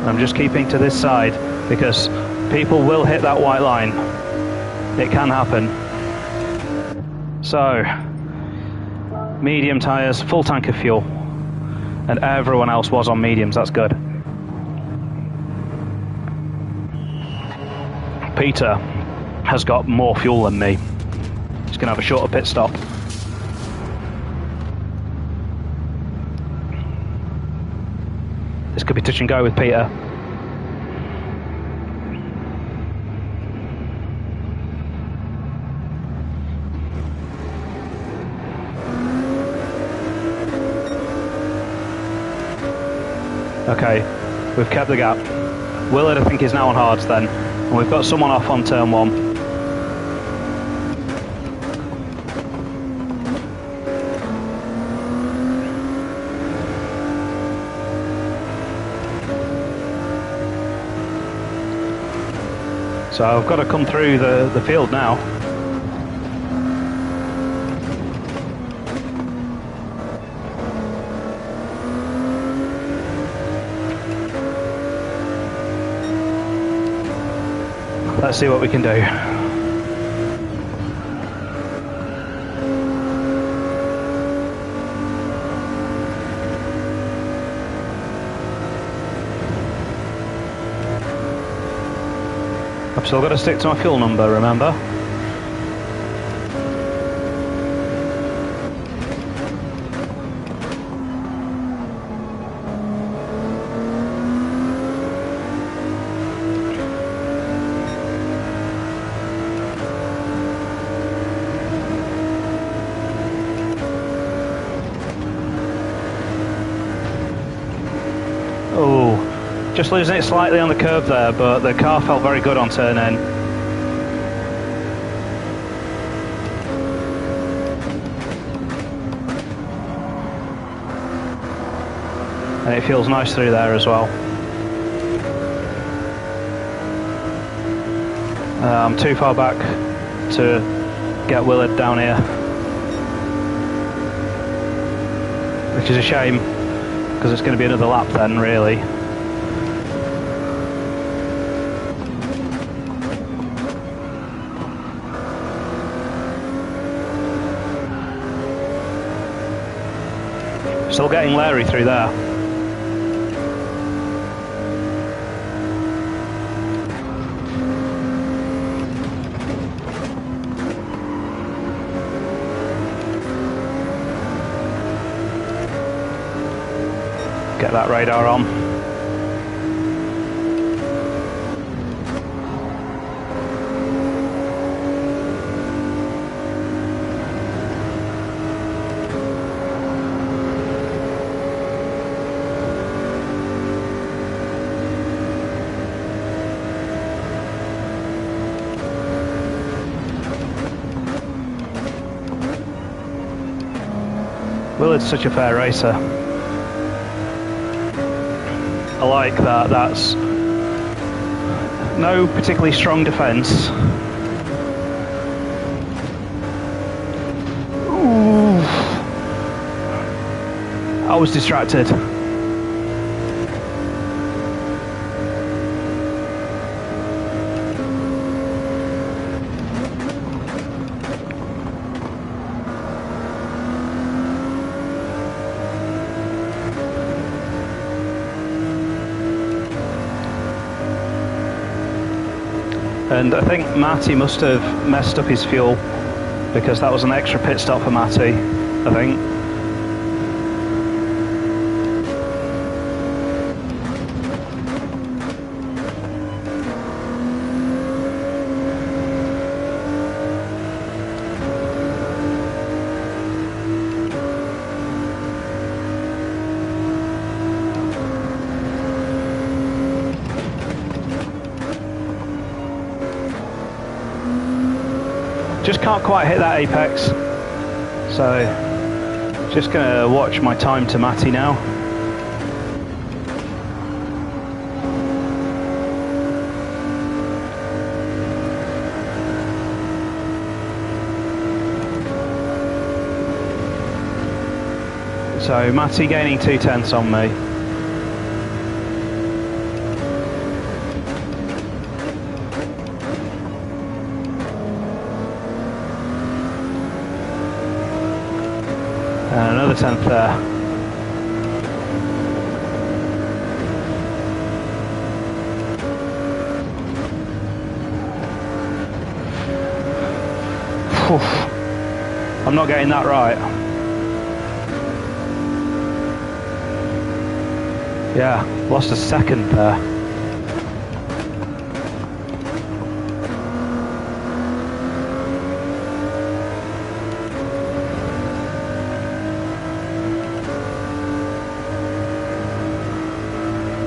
I'm just keeping to this side because people will hit that white line. It can happen. So, medium tyres, full tank of fuel. And everyone else was on mediums, that's good. Peter has got more fuel than me. He's going to have a shorter pit stop. This could be touch and go with Peter. Okay, we've kept the gap. Willard, I think, is now on hards then. And we've got someone off on turn one. So I've got to come through the field now. Let's see what we can do. I've still got to stick to my fuel number, remember? Oh, just losing it slightly on the curve there, but the car felt very good on turn in. And it feels nice through there as well. I'm too far back to get Willard down here, which is a shame because it's going to be another lap then, really. Still getting Larry through there. Get that radar on. Willard's such a fair racer. I like that. That's no particularly strong defence. Ooh. I was distracted. And I think Matty must have messed up his fuel, because that was an extra pit stop for Matty, I think. Just can't quite hit that apex, so just gonna watch my time to Matty now. So Matty gaining 2/10 on me. And another 10th there. I'm not getting that right. Yeah, lost a second there.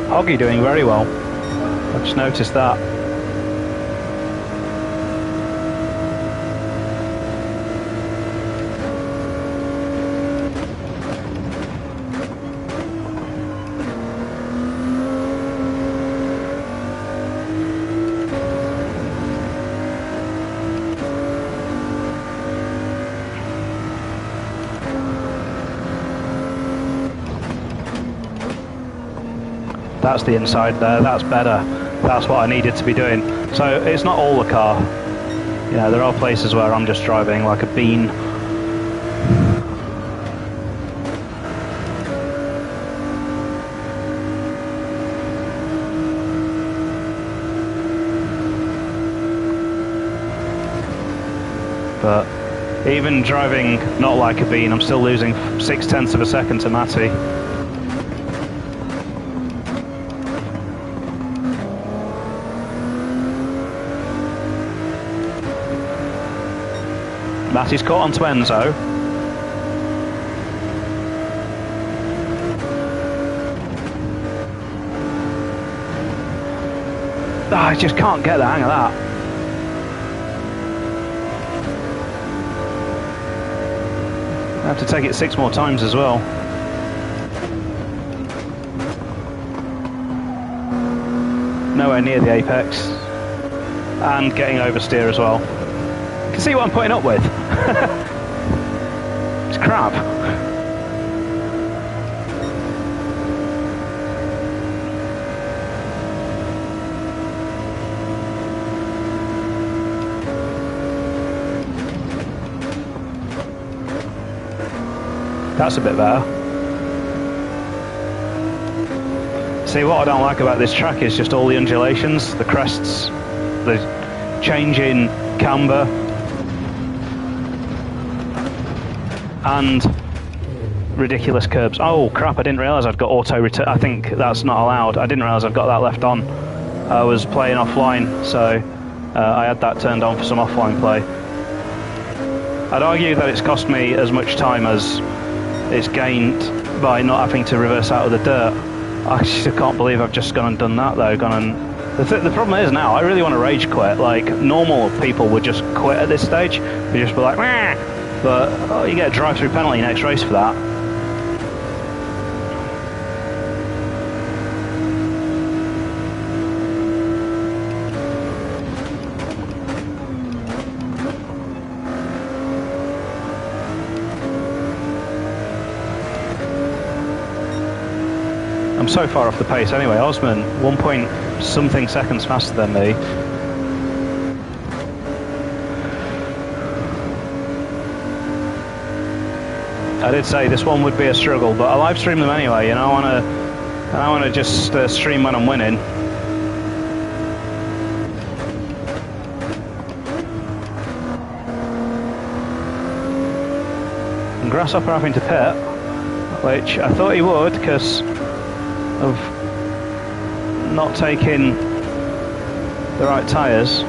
Hoggy doing very well. I've just noticed that. That's the inside there, that's better. That's what I needed to be doing. So it's not all the car. You know, there are places where I'm just driving like a bean. But even driving not like a bean, I'm still losing 0.6 of a second to Matty. Matty's caught onto Enzo. I just can't get the hang of that. I have to take it 6 more times as well. Nowhere near the apex. And getting oversteer as well. You can see what I'm putting up with. It's crap. That's a bit better. See, what I don't like about this track is just all the undulations, the crests, the change in camber, and ridiculous curbs. Oh crap, I didn't realise I'd got auto return. I think that's not allowed. I didn't realise I've got that left on. I was playing offline, so I had that turned on for some offline play. I'd argue that it's cost me as much time as it's gained by not having to reverse out of the dirt. I just can't believe I've just gone and done that though. The problem is now, I really want to rage quit. Like, normal people would just quit at this stage. They'd just be like, meh. But you get a drive-through penalty next race for that. so far off the pace anyway. Osman, 1 point something seconds faster than me. I did say this one would be a struggle, but I live stream them anyway. You know, I want to just stream when I'm winning. And Grasshopper having to pit, which I thought he would because of not taking the right tyres.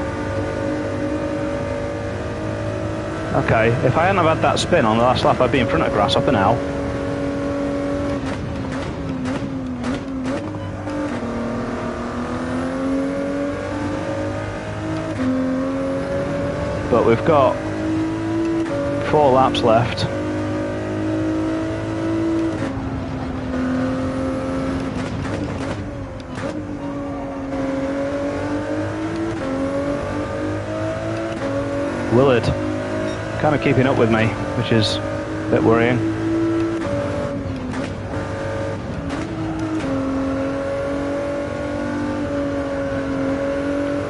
Okay, if I hadn't have had that spin on the last lap, I'd be in front of Grasshopper now. But we've got 4 laps left. Willard kind of keeping up with me, which is a bit worrying.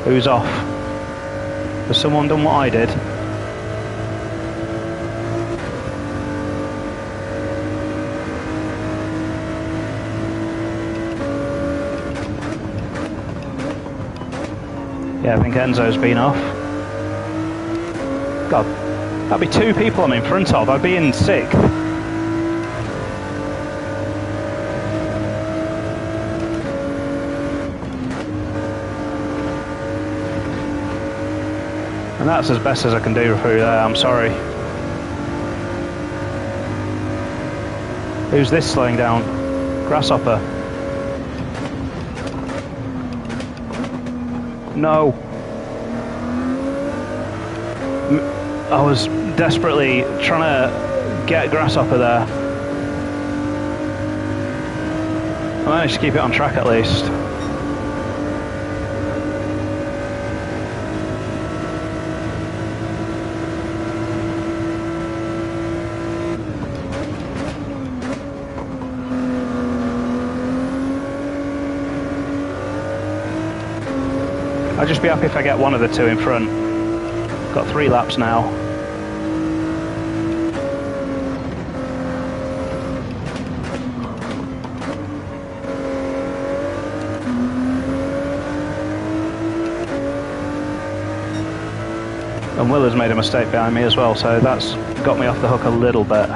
Who's off? Has someone done what I did? Yeah, I think Enzo's been off. God, that'd be 2 people I'm in front of. I'd be in 6th. And that's as best as I can do through there, I'm sorry. Who's this slowing down? Grasshopper. No. I was desperately trying to get Grasshopper there. I managed to keep it on track at least. I'd just be happy if I get one of the 2 in front. Got 3 laps now. And Will has made a mistake behind me as well, so that's got me off the hook a little bit.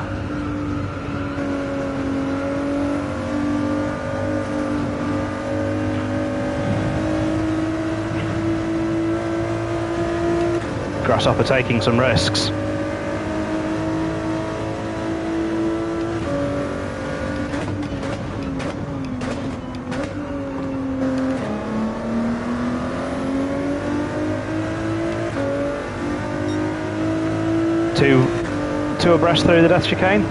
Grasshopper taking some risks. Two abreast through the death chicane.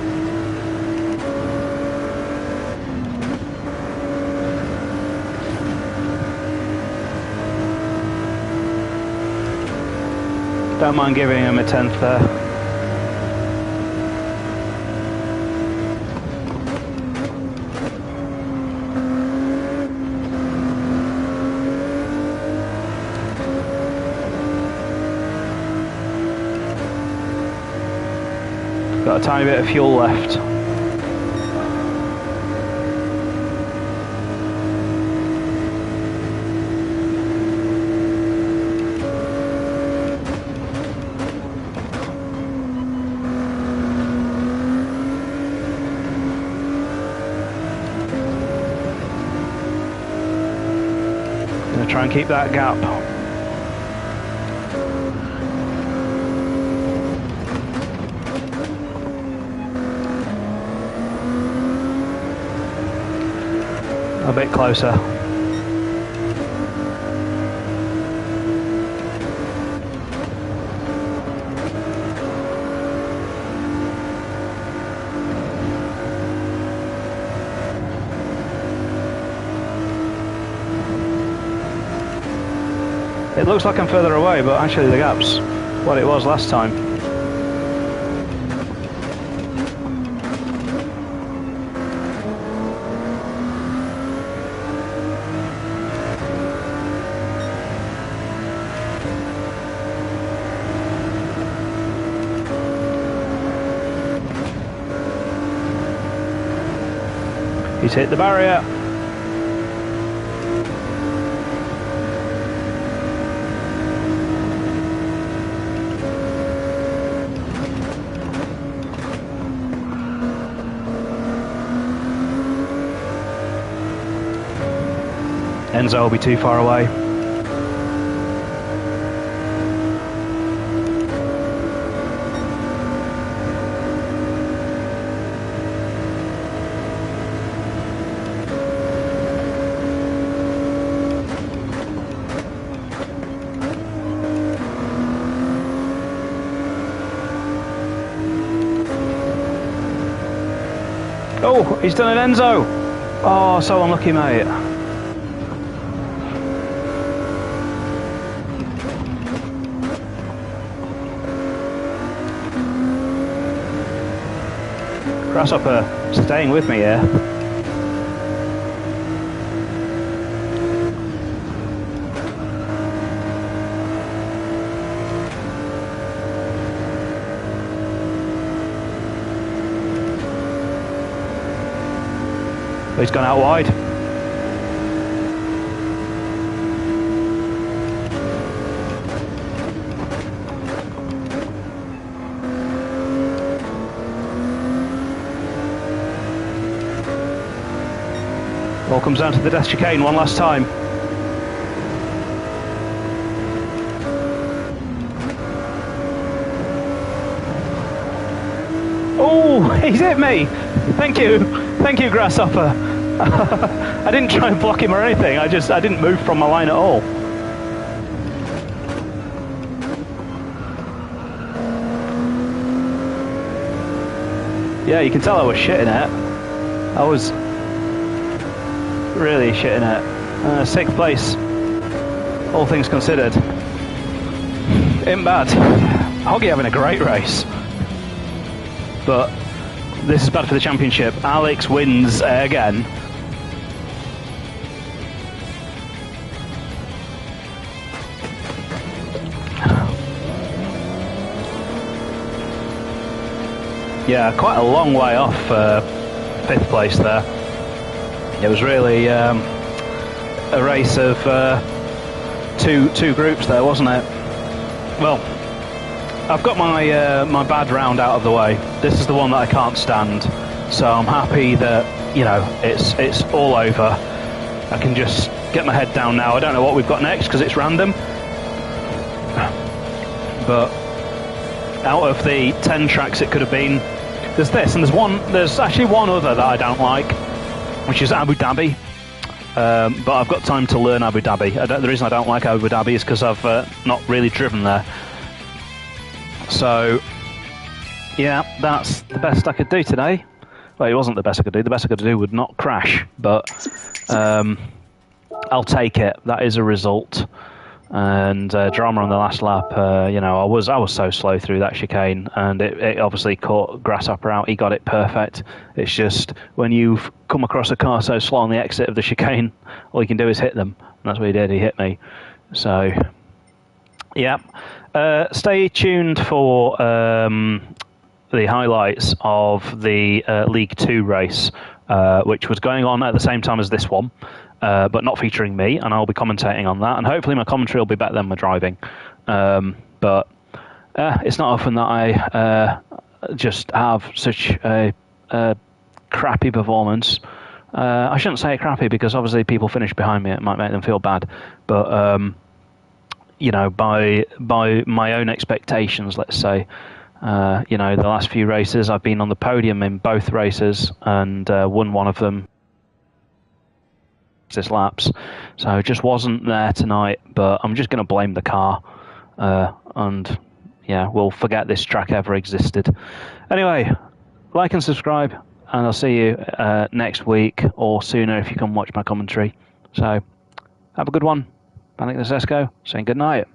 Don't mind giving him a 10th there. Got a tiny bit of fuel left. Gonna try and keep that gap. A bit closer. It looks like I'm further away, but actually the gap's what it was last time. He's hit the barrier. Enzo will be too far away. Oh, he's done an Enzo. Oh, so unlucky, mate. Grasshopper staying with me here. But he's gone out wide. All comes down to the death chicane one last time. Oh, he's hit me! Thank you, Grasshopper. I didn't try and block him or anything. I didn't move from my line at all. Yeah, you can tell I was shitting it. I was really shitting it. 6th place, all things considered. Ain't bad. Hoggy having a great race. But this is bad for the championship. Alex wins again. Yeah, quite a long way off 5th place there. It was really a race of two groups there, wasn't it? Well, I've got my my bad round out of the way. This is the one that I can't stand, so I'm happy that, you know, it's all over. I can just get my head down now. I don't know what we've got next because it's random, but out of the 10 tracks it could have been, there's this, and there's actually one other that I don't like, which is Abu Dhabi. But I've got time to learn Abu Dhabi. The reason I don't like Abu Dhabi is because I've not really driven there. So, yeah, that's the best I could do today. Well, it wasn't the best I could do. The best I could do would not crash, but I'll take it. That is a result. And drama on the last lap, you know, I was so slow through that chicane, and it obviously caught Grasshopper out. He got it perfect. It's just when you've come across a car so slow on the exit of the chicane, all you can do is hit them. And that's what he did. He hit me. So, yeah. Stay tuned for the highlights of the League 2 race, which was going on at the same time as this one. But not featuring me, and I'll be commentating on that, and hopefully my commentary will be better than my driving. But it's not often that I just have such a crappy performance. I shouldn't say crappy because obviously people finish behind me, it might make them feel bad. But you know, by my own expectations, let's say, you know, the last few races I've been on the podium in both races and won one of them. Laps, so it just wasn't there tonight, but I'm just going to blame the car, and yeah, we'll forget this track ever existed. Anyway, like and subscribe, and I'll see you next week or sooner if you can watch my commentary. So have a good one. Panic the Sesco saying good night.